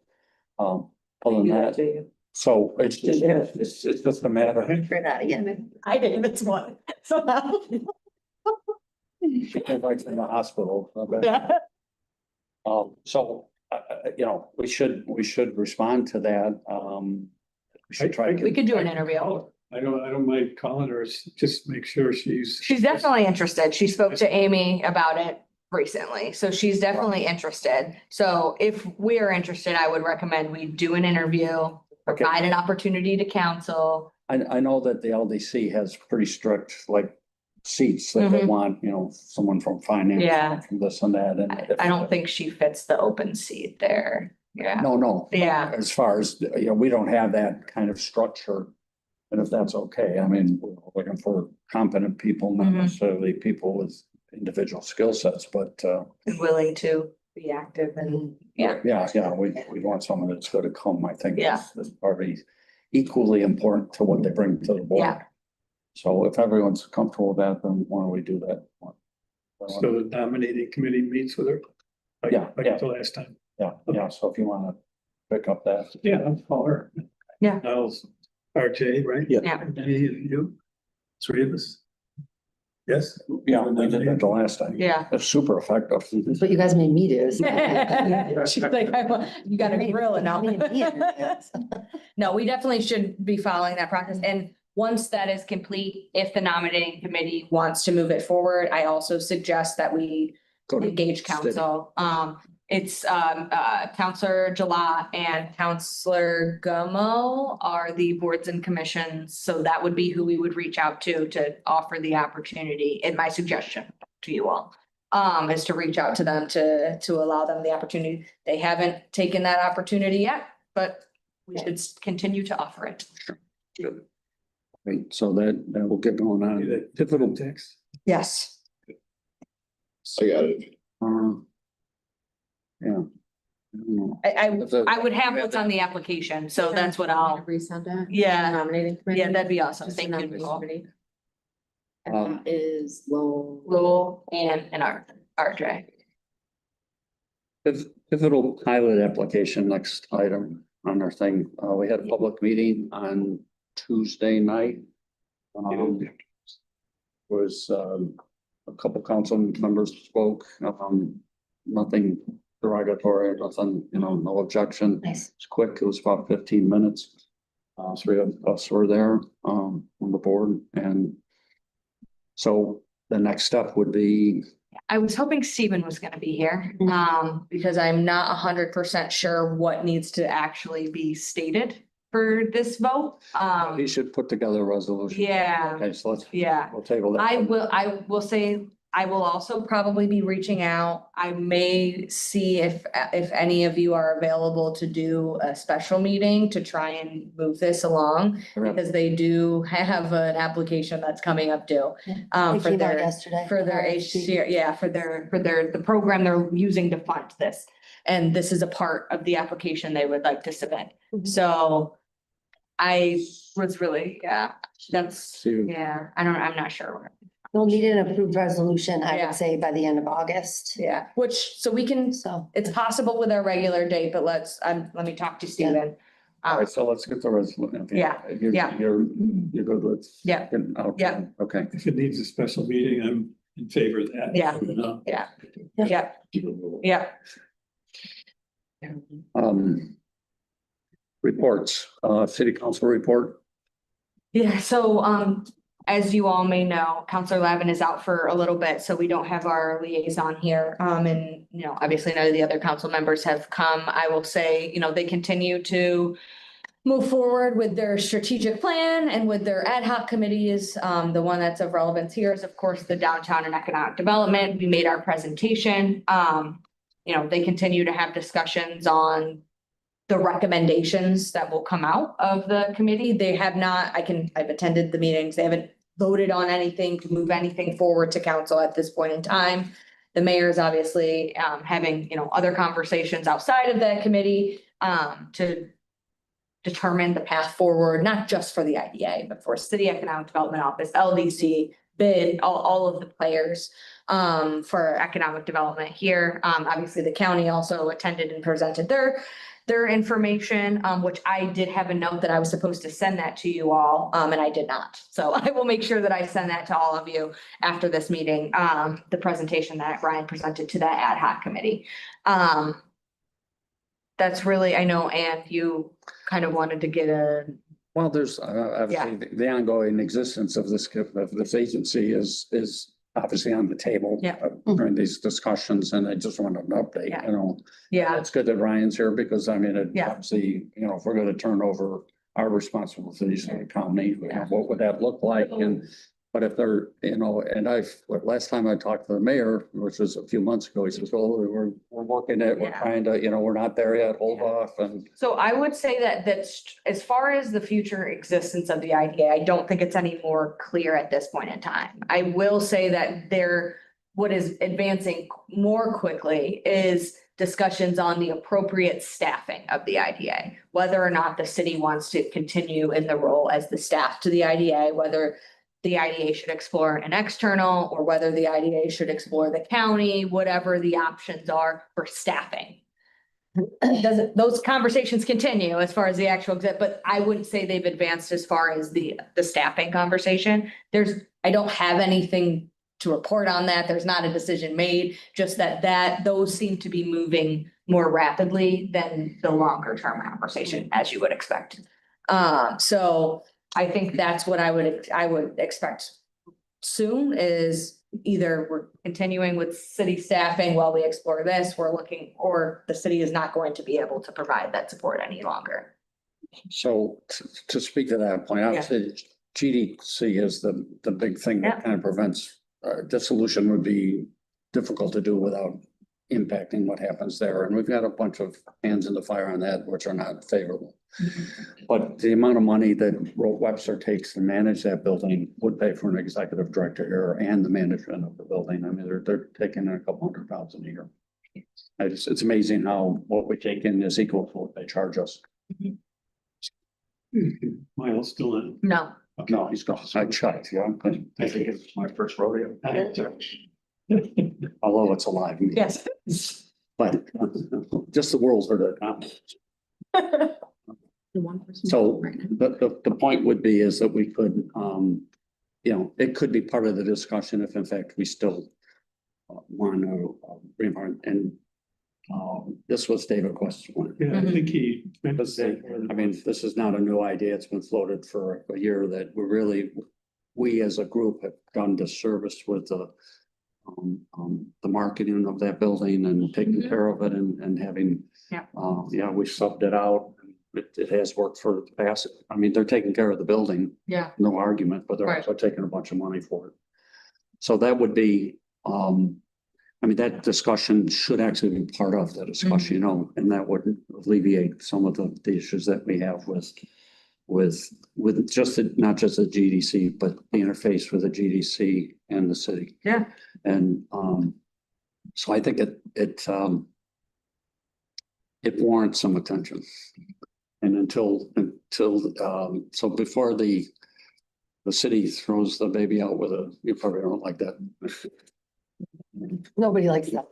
other than that, so it's just a matter. For that again. I did this one. So. She came right from the hospital. You know, we should respond to that. We should try. We could do an interview. I don't mind calling her, just make sure she's. She's definitely interested. She spoke to Amy about it recently, so she's definitely interested. So if we're interested, I would recommend we do an interview, provide an opportunity to counsel. I know that the LDC has pretty strict like seats that they Mhm. want, you know, someone from finance. Yeah. From this and that, and. I don't think she fits the open seat there. Yeah. No. Yeah. As far as, you know, we don't have that kind of structure. And if that's okay, I mean, we're looking for competent people, not Mhm. necessarily people with individual skill sets, but, Willing to be active and, yeah. yeah, we want someone that's gonna come, I think. Yeah. Is probably equally important to what they bring to the board. Yeah. So if everyone's comfortable with that, then why don't we do that? So the nominating committee meets with her? Yeah. Like the last time. Yeah, so if you wanna pick up that. Yeah, I'll call her. Yeah. Niles, RJ, right? Yeah. Me and you, 3 of us. Yes? Yeah, we did that the last time. Yeah. It's super effective. That's what you guys made me do. She's like, you got to grill it now. No, we definitely should be following that process. And once that is complete, if the nominating committee wants to move it forward, I also suggest that we Go to engage city. council. It's Counselor Gilat and Counselor Gummo are the boards and commissions. So that would be who we would reach out to offer the opportunity. And my suggestion to you all is to reach out to them to allow them the opportunity. They haven't taken that opportunity yet, but we should continue to offer it. Good. Right, so that will get going on. Pivotal. Text. Yes. I got it. Yeah. I don't know. I would have what's on the application, so that's what I'll, Resend it. Yeah. Nominating committee. yeah, that'd be awesome. Just a Thank you, nominating Nicole. committee. Um, And that is Lowell. Lowell and RJ. Pivotal pilot application, next item on our thing. We had a public meeting on Tuesday night. Was, a couple council members spoke, nothing derogatory, nothing, you know, no objection. Nice. It's quick. It was about 15 minutes. 3 of us were there, on the board, and so the next step would be I was hoping Steven was gonna be here, because I'm not 100% sure what needs to actually be stated for this vote. He should put together a resolution. Yeah, Okay, so yeah. we'll table that. I will say, I will also probably be reaching out. I may see if any of you are available to do a special meeting to try and move this along. Because they do have an application that's coming up due. It For came out their, yesterday. for their HCR, yeah, for the program they're using to fund this. And this is a part of the application they would like to submit. Mhm. So I was really, that's, See, yeah, I'm not sure. We'll need an approved resolution, I Yeah. would say, by the end of August. Yeah, which, so we can, So, it's possible with our regular date, but let me talk to Steven. all right, so let's get the resolution. Yeah, yeah. You're good with. Yeah. getting out? Yeah. Okay. If it needs a special meeting, I'm in favor of that. Yeah. Yeah, yeah. Reports, city council report. Yeah, so, as you all may know, Counselor Lavin is out for a little bit, so we don't have our liaison here. And, obviously none of the other council members have come. I will say, they continue to move forward with their strategic plan and with their ad hoc committees. The one that's of relevance here is, of course, the downtown and economic development. We made our presentation. They continue to have discussions on the recommendations that will come out of the committee. They have not, I've attended the meetings. They haven't voted on anything to move anything forward to council at this point in time. The mayor is obviously having, other conversations outside of that committee to determine the path forward, not just for the IDA, but for City Economic Development Office, LDC, BID, all of the players for economic development here. Obviously, the county also attended and presented their information, which I did have a note that I was supposed to send that to you all, and I did not. So I will make sure that I send that to all of you after this meeting, the presentation that Ryan presented to that ad hoc committee. That's really, I know, Ann, you kind of wanted to get Well, there's obviously the ongoing existence of this agency is obviously on the table. Yeah. During these discussions, and I just wanted an update, yeah, It's good that Ryan's here because it Yeah. obviously, if we're gonna turn over our responsibilities to the county, Yeah. what would that look like? But if they're, and last time I talked to the mayor, which was a few months ago, he says, well, we're working it, we're Yeah. trying to, we're not there yet, hold off and. So I would say that's as far as the future existence of the IDA, I don't think it's any more clear at this point in time. I will say that what is advancing more quickly is discussions on the appropriate staffing of the IDA, whether or not the city wants to continue in the role as the staff to the IDA, whether the IDA should explore an external or whether the IDA should explore the county, whatever the options are for staffing. Those conversations continue as far as the actual exit, but I wouldn't say they've advanced as far as the staffing conversation. I don't have anything to report on that. There's not a decision made, just that those seem to be moving more rapidly than the longer term conversation, as you would expect. So I think that's what I would expect soon is either we're continuing with city staffing while we explore this, or the city is not going to be able to provide that support any longer. So to speak to that point, I would say GDC is the big thing that kind of prevents, dissolution would be difficult to do without impacting what happens there. And we've got a bunch of hands in the fire on that, which are not favorable. But the amount of money that Webster takes to manage that building would pay for an executive director here and the management of the building. I mean, they're taking in a couple $100,000 a year. It's amazing how what we take in is equal to what they charge us. Miles still in. No, No, he's gone. I checked, yeah. I think it's my first rodeo. Although it's alive. yes. But just the world's heard it. So the point would be is that we could, it could be part of the discussion if in fact we still want to, and this was David question. Yeah, I think he. I mean, this is not a new idea. It's been floated for a year that we as a group have done disservice with the the marketing of that building and taking Mhm. care of it and having. Yeah. Yeah, we subbed it out. It has worked for the past. I mean, they're taking care of the building, Yeah. no argument, but they're Right. also taking a bunch of money for it. So that would be, I mean, that discussion should actually be part of the discussion, you know, and that would alleviate some of the issues that we have with just, not just the GDC, but the interface with the GDC and the city. Yeah. And, so I think it warrants some attention. And until, so before the city throws the baby out with you probably don't like that. Nobody likes that.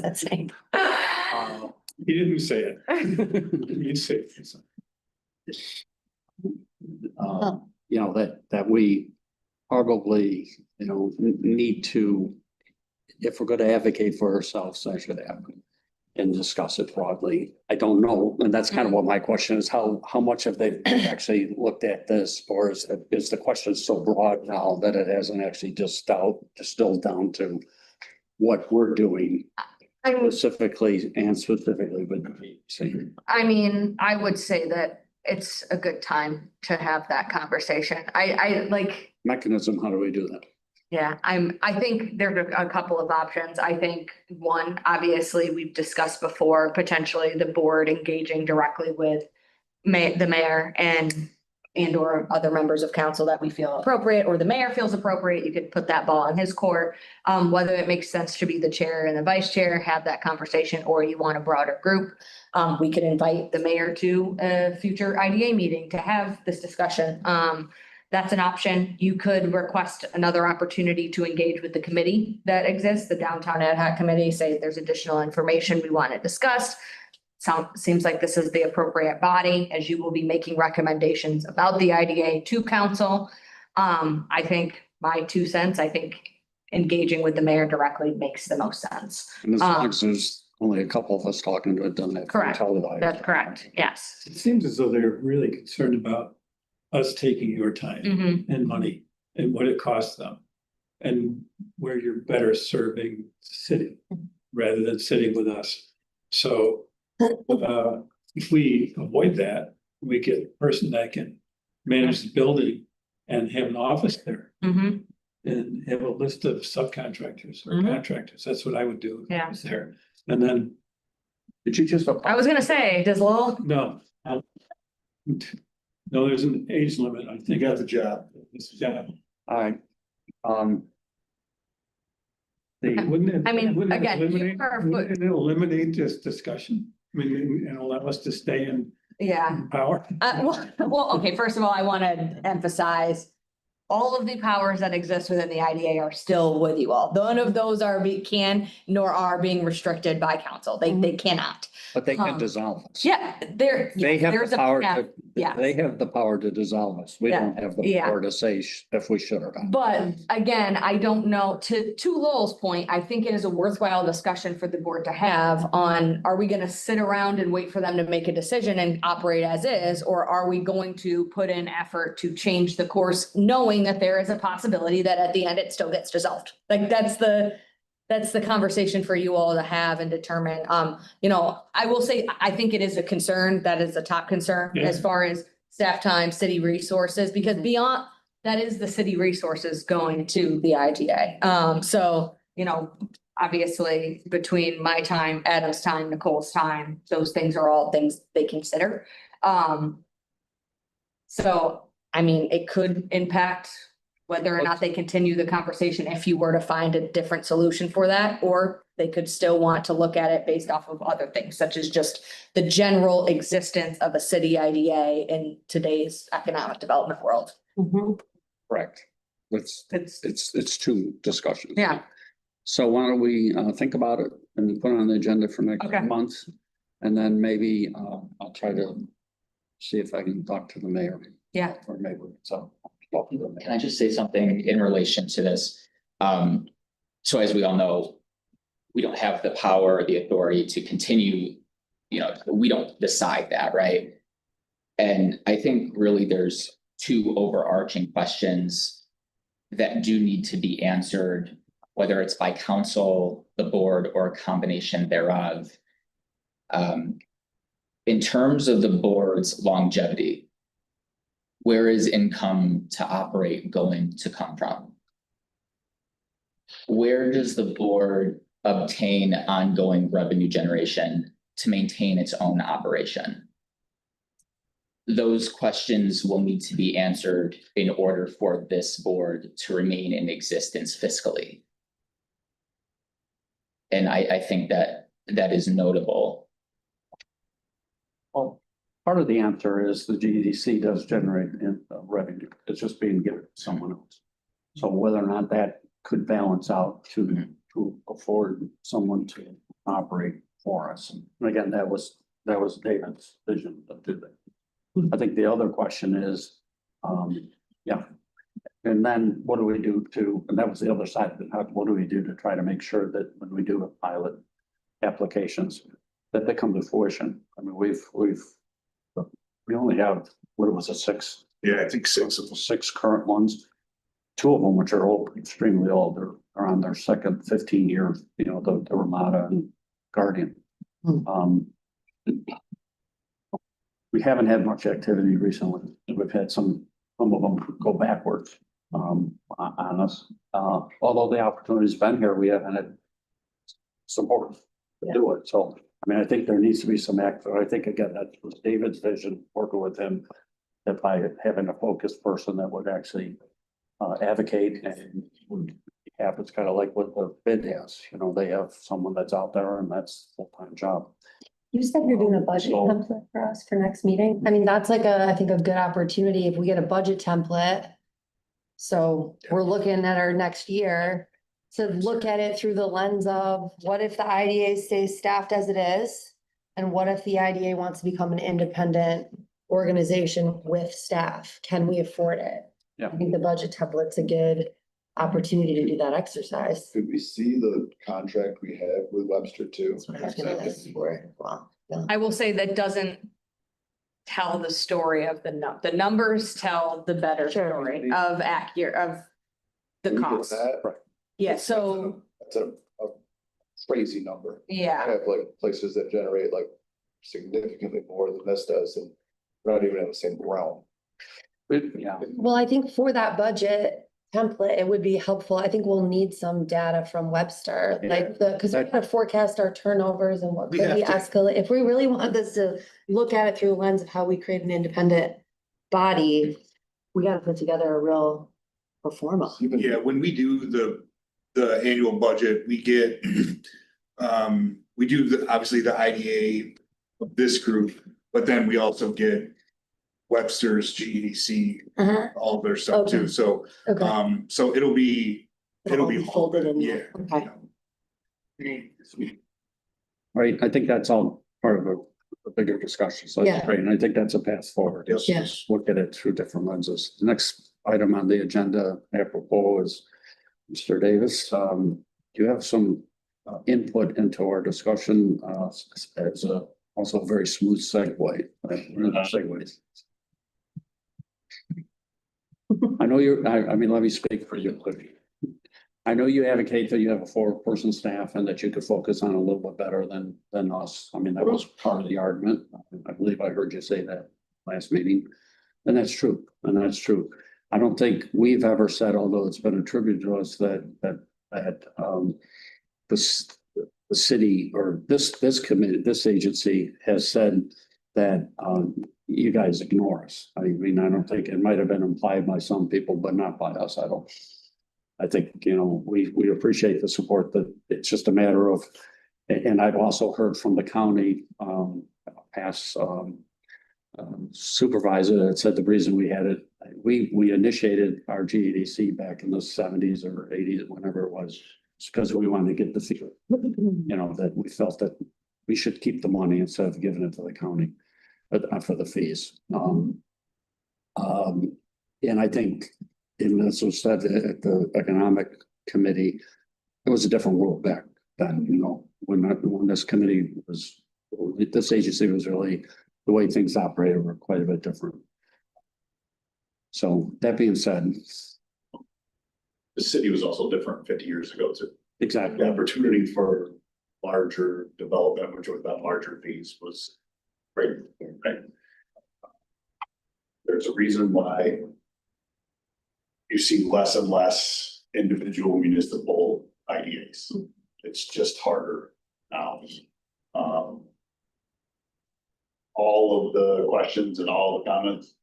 That's saying. He didn't say it. He'd say it. You know, that we probably, you know, need to, if we're gonna advocate for ourselves, I should have and discuss it broadly. I don't know, and that's kind of what my question is, how much have they actually looked at this? Or is the question so broad now that it hasn't actually distilled down to what we're doing specifically with the GDC? I mean, I would say that it's a good time to have that conversation. I like, Mechanism, how do we do that? yeah, I think there's a couple of options. I think one, obviously, we've discussed before, potentially the board engaging directly with the mayor and or other members of council that we feel appropriate, or the mayor feels appropriate. You could put that ball in his court. Whether it makes sense to be the chair and the vice chair, have that conversation, or you want a broader group. We could invite the mayor to a future IDA meeting to have this discussion. That's an option. You could request another opportunity to engage with the committee that exists, the Downtown Ad Hoc Committee, say there's additional information we want to discuss. Seems like this is the appropriate body, as you will be making recommendations about the IDA to council. I think my 2 cents, I think engaging with the mayor directly makes the most sense. And as long as there's only a couple of us talking to it, doesn't have to be Correct. televised. That's correct. Yes. It seems as though they're really concerned about us taking your time Mhm. and money and what it costs them. And where you're better serving the city rather than sitting with us. So if we avoid that, we get a person that can manage the building and have an office there Mhm. and have a list of subcontractors or Mhm. contractors. That's what I would do. If I Yeah. was there. And then, Did you just? I was gonna say, does Lowell, no. No, there's an age limit, I You think. got the job. Yeah. All right. Wouldn't it? I mean, wouldn't it again, eliminate- you are- wouldn't it eliminate this discussion? I mean, and allow us to stay in yeah. power. Well, okay, first of all, I want to emphasize all of the powers that exist within the IDA are still with you all. None of those can nor are being restricted by council. They cannot. But they can Um, dissolve us. Yeah, They have there's the a power path, yeah. they have the power to dissolve us. We Yeah, don't have the yeah. power to say if we should or not. But again, I don't know, to Lowell's point, I think it is a worthwhile discussion for the board to have on, are we gonna sit around and wait for them to make a decision and operate as is? Or are we going to put in effort to change the course, knowing that there is a possibility that at the end it still gets dissolved? Like, that's the conversation for you all to have and determine. You know, I will say, I think it is a concern, that is a top concern Yeah. as far as staff time, city resources, because beyond, that is the city resources going to the IGA. So, you know, obviously between my time, Adam's time, Nicole's time, those things are all things they consider. So, I mean, it could impact whether or not they continue the conversation if you were to find a different solution for that, or they could still want to look at it based off of other things, such as just the general existence of a city IDA in today's economic development world. Correct. It's It's, two discussions. yeah, So why don't we think about it and put it on the agenda for next Okay. month? And then maybe I'll try to see if I can talk to the mayor. yeah. Or maybe, so. talk to the mayor. Can I just say something in relation to this? So as we all know, we don't have the power or the authority to continue, you know, we don't decide that, right? And I think really there's two overarching questions that do need to be answered whether it's by council, the board, or a combination thereof. In terms of the board's longevity, where is income to operate going to come from? Where does the board obtain ongoing revenue generation to maintain its own operation? Those questions will need to be answered in order for this board to remain in existence fiscally. And I think that is notable. Well, part of the answer is the GEDC does generate revenue. It's just being given to someone else. So whether or not that could balance out to afford someone to operate for us. And again, that was David's vision to do that. I think the other question is, yeah. And then what do we do and that was the other side of it, what do we do to try to make sure that when we do a pilot applications, that they come to fruition? I mean, we only have, what was it, six? Yeah, I think 6 of them. Six current ones. Two of them, which are old, extremely old, are on their second 15 year, the Ramada and Guardian. We haven't had much activity recently. We've had some of them go backwards on us. Although the opportunity's been here, we haven't had support to do it. So, I mean, I think there needs to be some act. I think again, that was David's vision, working with him, that by having a focused person that would actually advocate and would have, it's kind of like what the bid has, they have someone that's out there and that's a full-time job. You said you're doing a budget template for us for next meeting. I mean, that's like I think a good opportunity if we get a budget template. So we're looking at our next year to look at it through the lens of what if the IDA stays staffed as it is? And what if the IDA wants to become an independent organization with staff? Can we afford it? Yeah. I think the budget template's a good opportunity to do that exercise. Could we see the contract we have with Webster too? That's what I was gonna ask for. Wow. Yeah. I will say that doesn't tell the story of the numbers tell the better Sure. story of the cost. Yeah, so, That's a crazy number. I yeah, have like places that generate like significantly more than this does, and we're not even in the same realm. Yeah. Well, I think for that budget template, it would be helpful. I think we'll need some data from Webster, like because we gotta forecast our turnovers and what We could have we to. escalate. If we really want this to look at it through the lens of how we create an independent body, we gotta put together a real pro forma. Yeah, when we do the annual budget, we get, we do obviously the IDA of this group, but then we also get Webster's, GEDC, all of their stuff too. Okay. So, Okay. so it'll be all folded in yeah. there. Okay. Right, I think that's all part of a bigger discussion, so Yeah. that's great, and I think that's a path forward. Yes. Yeah. Just look at it through different lenses. The next item on the agenda, apropos, is Mr. Davis, do you have some input into our discussion, as a also a very smooth segue? Segues. I know I mean, let me speak for you quickly. I know you advocate that you have a 4-person staff and that you could focus on a little bit better than us. I mean, that was part of the argument. I believe I heard you say that last meeting. And that's true. I don't think we've ever said, although it's been attributed to us, that the city or this committee, this agency has said that you guys ignore us. I mean, I don't think it might have been implied by some people, but not by us. I think, we appreciate the support, that it's just a matter of, and I've also heard from the county past supervisor that said the reason we had it, we initiated our GEDC back in the 70s or 80s, whenever it was, it's because we wanted to get the feel, that we felt that we should keep the money instead of giving it to the county for the fees. And I think, and this was said at the economic committee, it was a different world back then, when this committee was, this agency was really, the way things operated were quite a bit different. So that being said, the city was also different 50 years ago too. Exactly. The opportunity for larger development, which would have larger fees was great, right? There's a reason why you see less and less individual municipal IDAs. It's just harder now. All of the questions and all the comments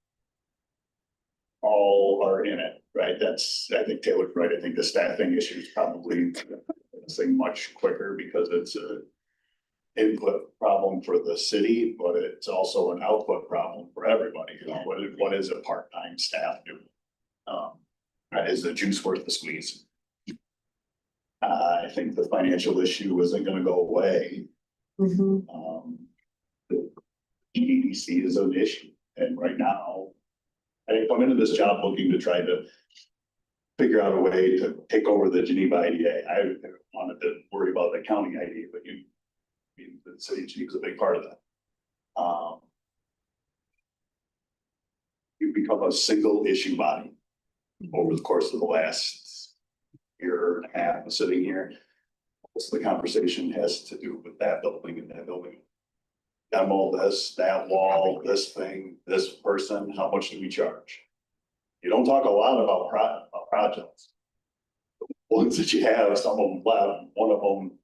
all are in it, right? I think Taylor's right. I think the staffing issue is probably thing much quicker because it's a input problem for the city, but it's also an output problem for everybody. You know, what is a part-time staff do? Is the juice worth the squeeze? I think the financial issue isn't gonna go away. The EDC is an issue, and right now, I come into this job looking to try to figure out a way to take over the Geneva IDA. I wanted to worry about the county IDA, but the city of Geneva is a big part of that. You become a single issue body over the course of the last year and a half of sitting here. Most of the conversation has to do with that building and that building. Demo this, that wall, this thing, this person, how much do we charge? You don't talk a lot about projects. The ones that you have, some of them left, one of them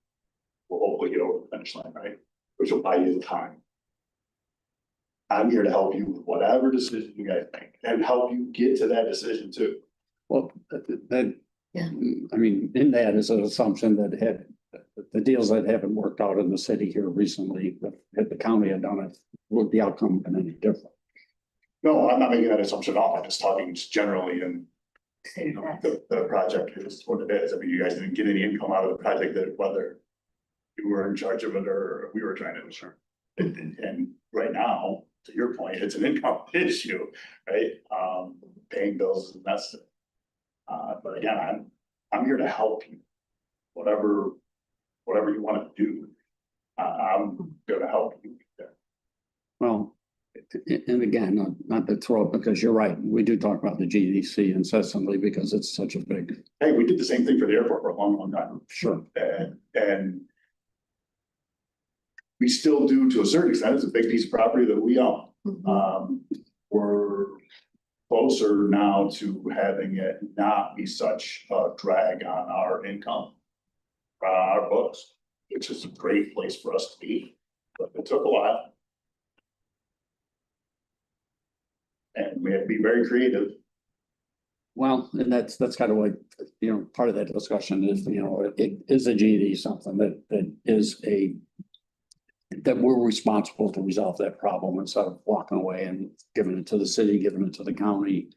will hopefully get over the finish line, right? Which will buy you the time. I'm here to help you with whatever decision you guys make and help you get to that decision too. Well, I mean, in that is an assumption that had the deals that haven't worked out in the city here recently, if the county had done it, would the outcome been any different? No, I'm not making that assumption at all. I'm just talking just generally and you know, the project is what it is. I mean, you guys didn't get any income out of the project that whether you were in charge of it or we were trying to ensure. And right now, to your point, it's an income issue, right? Paying bills is necessary. But again, I'm here to help you. Whatever you want to do, I'm gonna help you. Well, and again, not to throw it, because you're right, we do talk about the GDC incessantly because it's such a big. Hey, we did the same thing for the airport for a long, long time. Sure. And we still do to a certain extent. It's a big piece of property that we own. We're closer now to having it not be such a drag on our income, our books, which is a great place for us to be, but it took a while. And we have to be very creative. Well, and that's kind of what, you know, part of that discussion is, you know, it is a GD something that is that we're responsible to resolve that problem instead of walking away and giving it to the city, giving it to the county.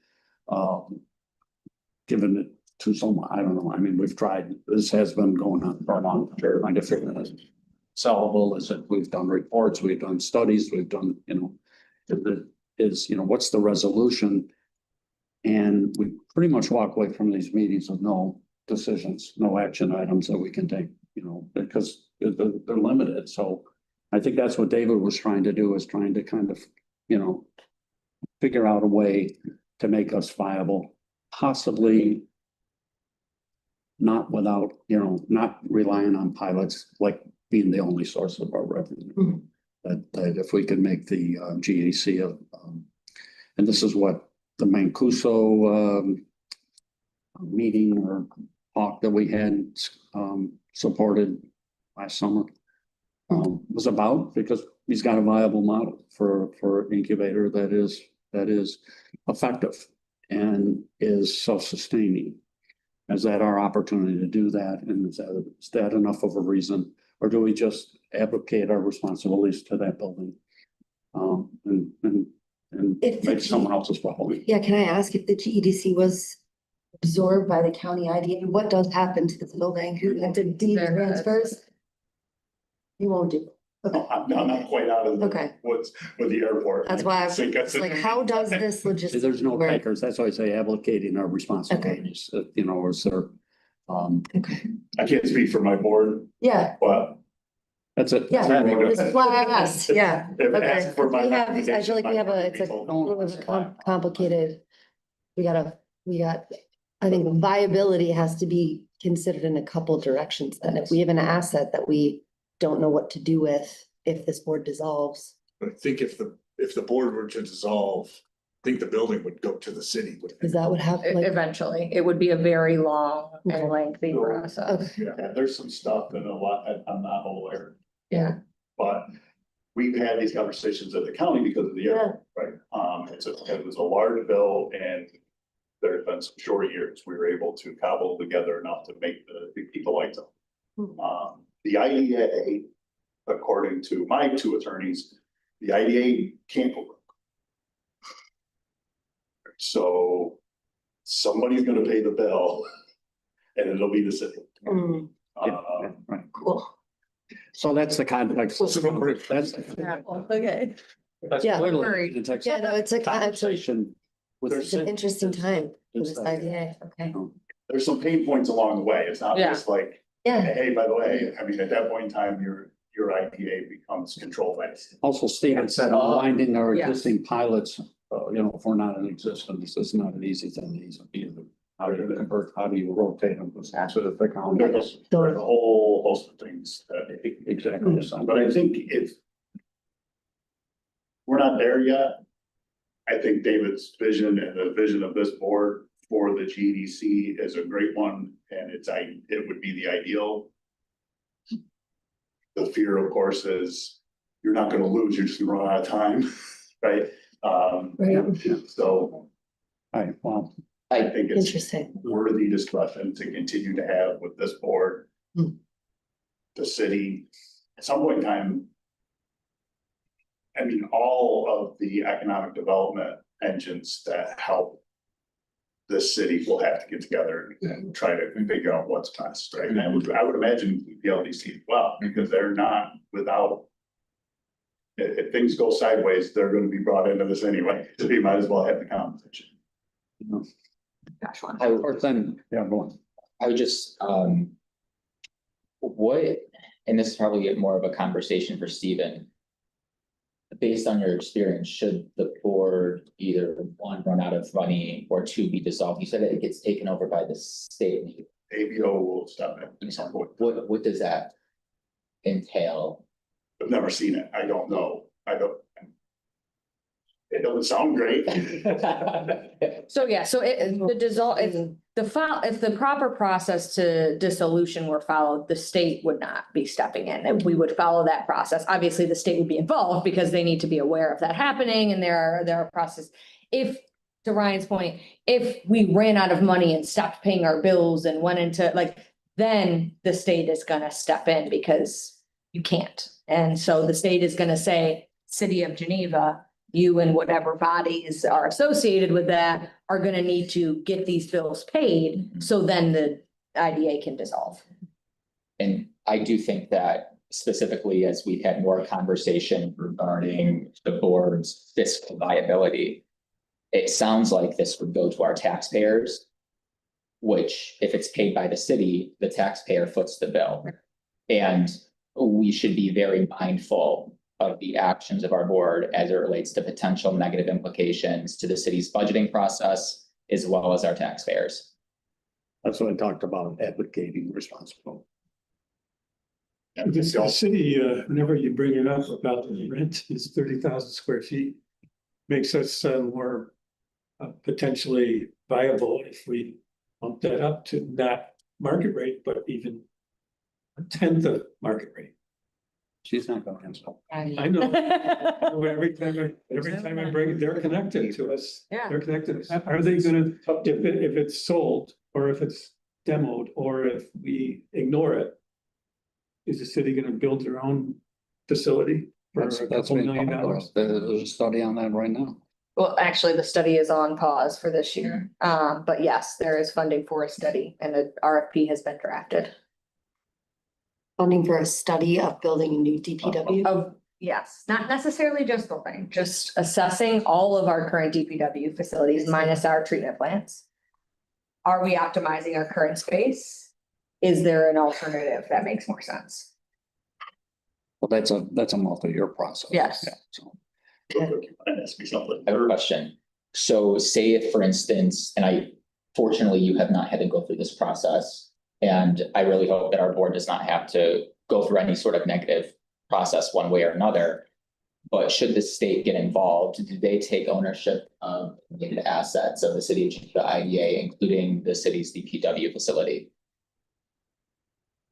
Giving it to someone, I don't know, I mean, we've tried, this has been going on for a long time, trying to figure it out. Sellable, is it, we've done reports, we've done studies, we've done, you know, you know, what's the resolution? And we pretty much walk away from these meetings with no decisions, no action items that we can take, you know, because they're limited. So I think that's what David was trying to do, is trying to kind of, you know, figure out a way to make us viable, possibly not without, you know, not relying on pilots like being the only source of our revenue. That if we could make the GAC of, and this is what the Mancuso meeting or talk that we had supported last summer was about, because he's got a viable model for incubator that is effective and is self-sustaining. Is that our opportunity to do that? And is that enough of a reason? Or do we just abdicate our responsibilities to that building? And make someone else's problem? Yeah, can I ask if the GEDC was absorbed by the county IDA, what does happen to this building? Who had to deed transfers? You won't do. Okay. I'm not quite out of the Okay. woods with the airport. That's why I was like, how does this logistics? There's no work? takers. That's why I say abdicating our responsibilities, you know, or sir. Okay, I can't speak for my board, yeah, but That's it. yeah, this is why I asked, yeah. if Okay, asked for my we have, I feel recommendation, like we have my it's a board little bit complicated. We got I think viability has to be considered in a couple directions. And if we have an asset that we don't know what to do with, if this board dissolves. But I think if the board were to dissolve, I think the building would go to the city. Is that what happened? Like, Eventually, it would be a very long Okay. and lengthy process. okay. Yeah, there's some stuff that I'm not aware, Yeah. but we've had these conversations at the county because of the airport, right? It was a large bill and there's been some short years. We were able to cobble together enough to keep the lights on. The IDA, according to my two attorneys, the IDA can't go. So somebody's gonna pay the bill and it'll be the city. Mm, Right. cool. So that's the context. That's. Okay. That's Yeah. literally the text. Yeah, no, it's a Conversation. with the it's an city. interesting time for It's this like- idea. Okay. There's some pain points along the way. It's not Yeah. just like, Yeah. hey, by the way, I mean, at that point in time, your IPA becomes controlled by the state. Also, Steven said, aligning our Yeah. existing pilots, if we're not in existence, it's not an easy thing either. How do you convert, how do you rotate them? So the county. There's a whole host of things that Exactly. But I think if we're not there yet, I think David's vision and the vision of this board for the GDC is a great one, and it would be the ideal. The fear, of course, is you're not gonna lose, you're just gonna run out of time, right? So All right, well, I think it's Interesting. worthy discussion to continue to have with this board. Hmm. The city, at some point in time. I mean, all of the economic development engines that help. This city will have to get together and try to figure out what's best, right? And I would imagine the LDC as well, because they're not without. If things go sideways, they're gonna be brought into this anyway, so you might as well have the conversation. Gosh, one. or then, yeah, go on. I would just, what, and this is probably more of a conversation for Stephen. Based on your experience, should the board either one, run out of money, or two, be dissolved? You said that it gets taken over by the state. ABO will step in at some point. What does that entail? I've never seen it. I don't know. It doesn't sound great. So, yeah, so the dissolve, if the proper process to dissolution were followed, the state would not be stepping in. And we would follow that process. Obviously, the state would be involved because they need to be aware of that happening and there are processes. If, to Ryan's point, if we ran out of money and stopped paying our bills and went into then the state is gonna step in because you can't. And so the state is gonna say, City of Geneva, you and whatever bodies are associated with that are gonna need to get these bills paid, so then the IDA can dissolve. And I do think that specifically as we've had more conversation regarding the board's fiscal viability, it sounds like this would go to our taxpayers, which if it's paid by the city, the taxpayer foots the bill. And we should be very mindful of the actions of our board as it relates to potential negative implications to the city's budgeting process, as well as our taxpayers. That's what I talked about, advocating responsible. The city, whenever you bring it up about the rent is 30,000 square feet, makes us more potentially viable if we bump that up to not market rate, but even a tenth of market rate. She's not going to answer. I know. Every time I bring it, they're connected to us. Yeah. They're connected. Are they gonna, if it's sold, or if it's demoed, or if we ignore it? Is the city gonna build their own facility for That's a couple been $1 million? There's a study on that right now. Well, actually, the study is on pause for this year. But yes, there is funding for a study and an RFP has been drafted. Funding for a study of building a new DPW. Of, yes, not necessarily just building, just assessing all of our current DPW facilities minus our treatment plants. Are we optimizing our current space? Is there an alternative that makes more sense? Well, that's a multi-year process. Yes. Yeah, so. Ask me something. I have a question. So say if, for instance, and I fortunately, you have not had to go through this process. And I really hope that our board does not have to go through any sort of negative process one way or another. But should the state get involved, do they take ownership of the assets of the city of Geneva IDA, including the city's DPW facility?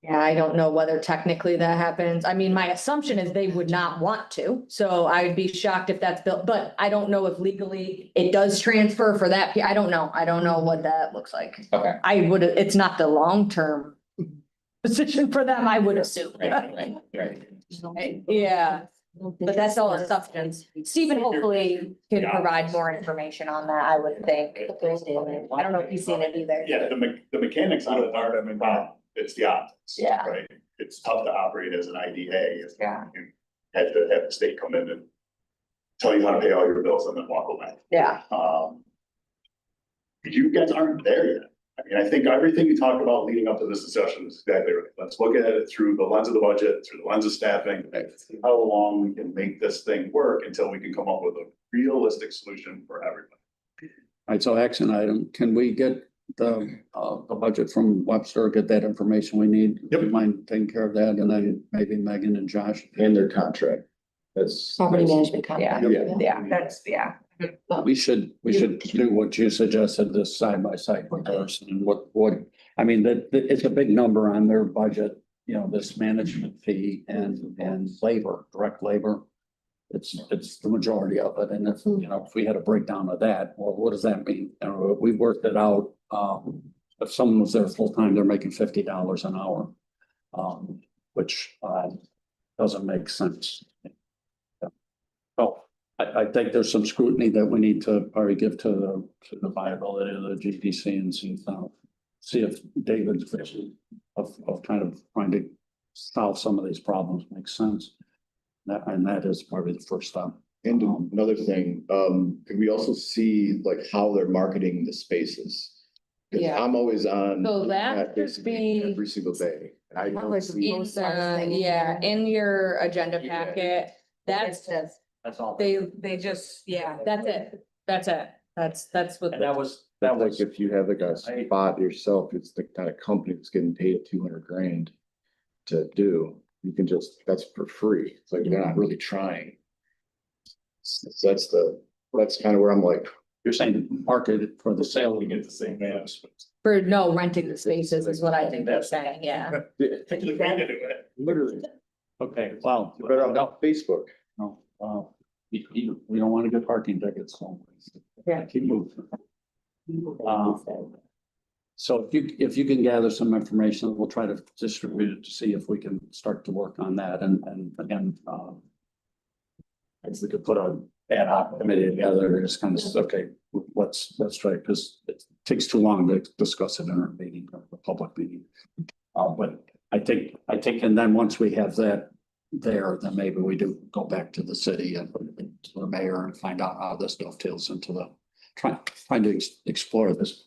Yeah, I don't know whether technically that happens. I mean, my assumption is they would not want to, so I'd be shocked if that's built, but I don't know if legally it does transfer for that. I don't know. I don't know what that looks like. Okay. I would, it's not the long-term position for them, I would assume. Right. Yeah, but that's all assumptions. Stephen hopefully can provide more information on that, I would think. I don't know if he's seen it either. Yeah, the mechanics on it aren't, I mean, it's the optics. Yeah. Right, it's tough to operate as an IDA. If Yeah. you had to have the state come in and tell you how to pay all your bills and then walk away. Yeah, You guys aren't there yet. I mean, I think everything you talk about leading up to this discussion is exactly right. Let's look at it through the lens of the budget, through the lens of staffing, see how long we can make this thing work until we can come up with a realistic solution for everybody. All right, so action item, can we get the budget from Webster, get that information we need? Yep. Do you mind taking care of that? And then maybe Megan and Josh? And their contract. That's. Property management contract. that's, We should do what you suggested, this side by side comparison and what, I mean, it's a big number on their budget. You know, this management fee and labor, direct labor. It's the majority of it. And if, you know, if we had a breakdown of that, well, what does that mean? We worked it out. If someone was there full time, they're making $50 an hour. Which doesn't make sense. So I think there's some scrutiny that we need to probably give to the viability of the GDC and see if David's vision of kind of trying to solve some of these problems makes sense. That is probably the first step. And another thing, could we also see like how they're marketing the spaces? 'Cause Yeah. I'm always on. So that should basically be- Every single day. And I don't was see- in in your agenda packet, that's, That's all. they just, yeah, that's it. That's what. And that was Like if you have like a spot yourself, it's the kind of company that's getting paid $200,000 to do, you can just, that's for free. It's like they're not really trying. So that's kind of where I'm like, You're saying market it for the sale. We get the same maps. For no renting the spaces is what I think they're saying, yeah. literally, Okay, well. you're better off on Facebook. No, we don't want to get parking tickets, so. Yeah. Keep moving. So if you can gather some information, we'll try to distribute it to see if we can start to work on that and again, if we could put an ad hoc committee together to just kind of, say, okay, let's try, because it takes too long to discuss it in our meeting, a public meeting. But I think, and then once we have that there, then maybe we do go back to the city and to the mayor and find out how this dovetails into trying to explore this.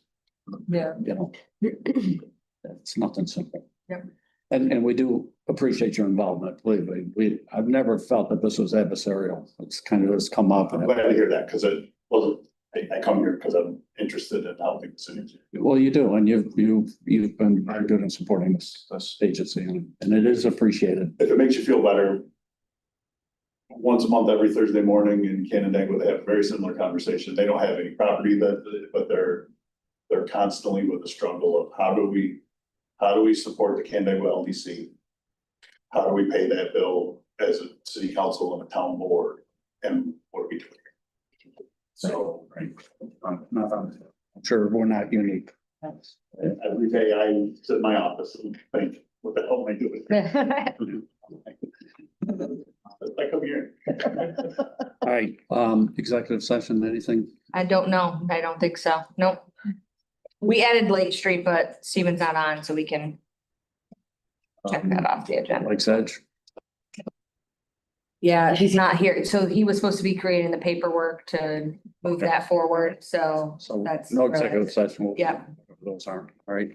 Yeah. You know, it's nothing simple. Yep. And we do appreciate your involvement, believe me. I've never felt that this was adversarial. It's kind of has come up. I'm glad to hear that, because it wasn't, I come here because I'm interested in helping the city. Well, you do, and you've been very good in supporting this agency, and it is appreciated. If it makes you feel better, once a month, every Thursday morning in Canandaigua, they have a very similar conversation. They don't have any property but they're constantly with the struggle of how do we support the Canandaigua LDC? How do we pay that bill as a city council and a town board? And what are we doing? So Right. I'm sure we're not unique. every day I sit in my office and think, what the hell am I doing? I come here. All right, executive session, anything? I don't know. I don't think so. Nope. We added Lake Street, but Steven's not on, so we can check that off the agenda. Like Sedge? Yeah, he's not here. So he was supposed to be creating the paperwork to move that forward, so So That's no really- executive session. Yeah. Those aren't, all right.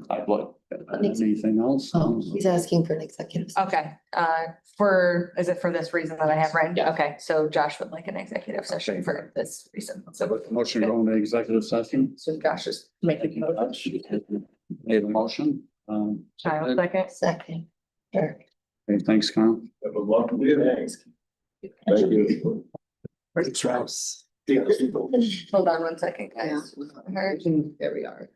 I'd like, anything else? Oh, he's asking for an executive. session. Okay, is it for this reason that I have written? Yeah. Okay, so Josh would like an executive session Okay. for this reason. So motion going to executive session. So Josh is making. a motion. Made a motion. Child second. Second. Sure. Okay, thanks, Kyle. Have a lovely day. Thank you. Where's Strauss? Hold on one second, guys. Her- There we are.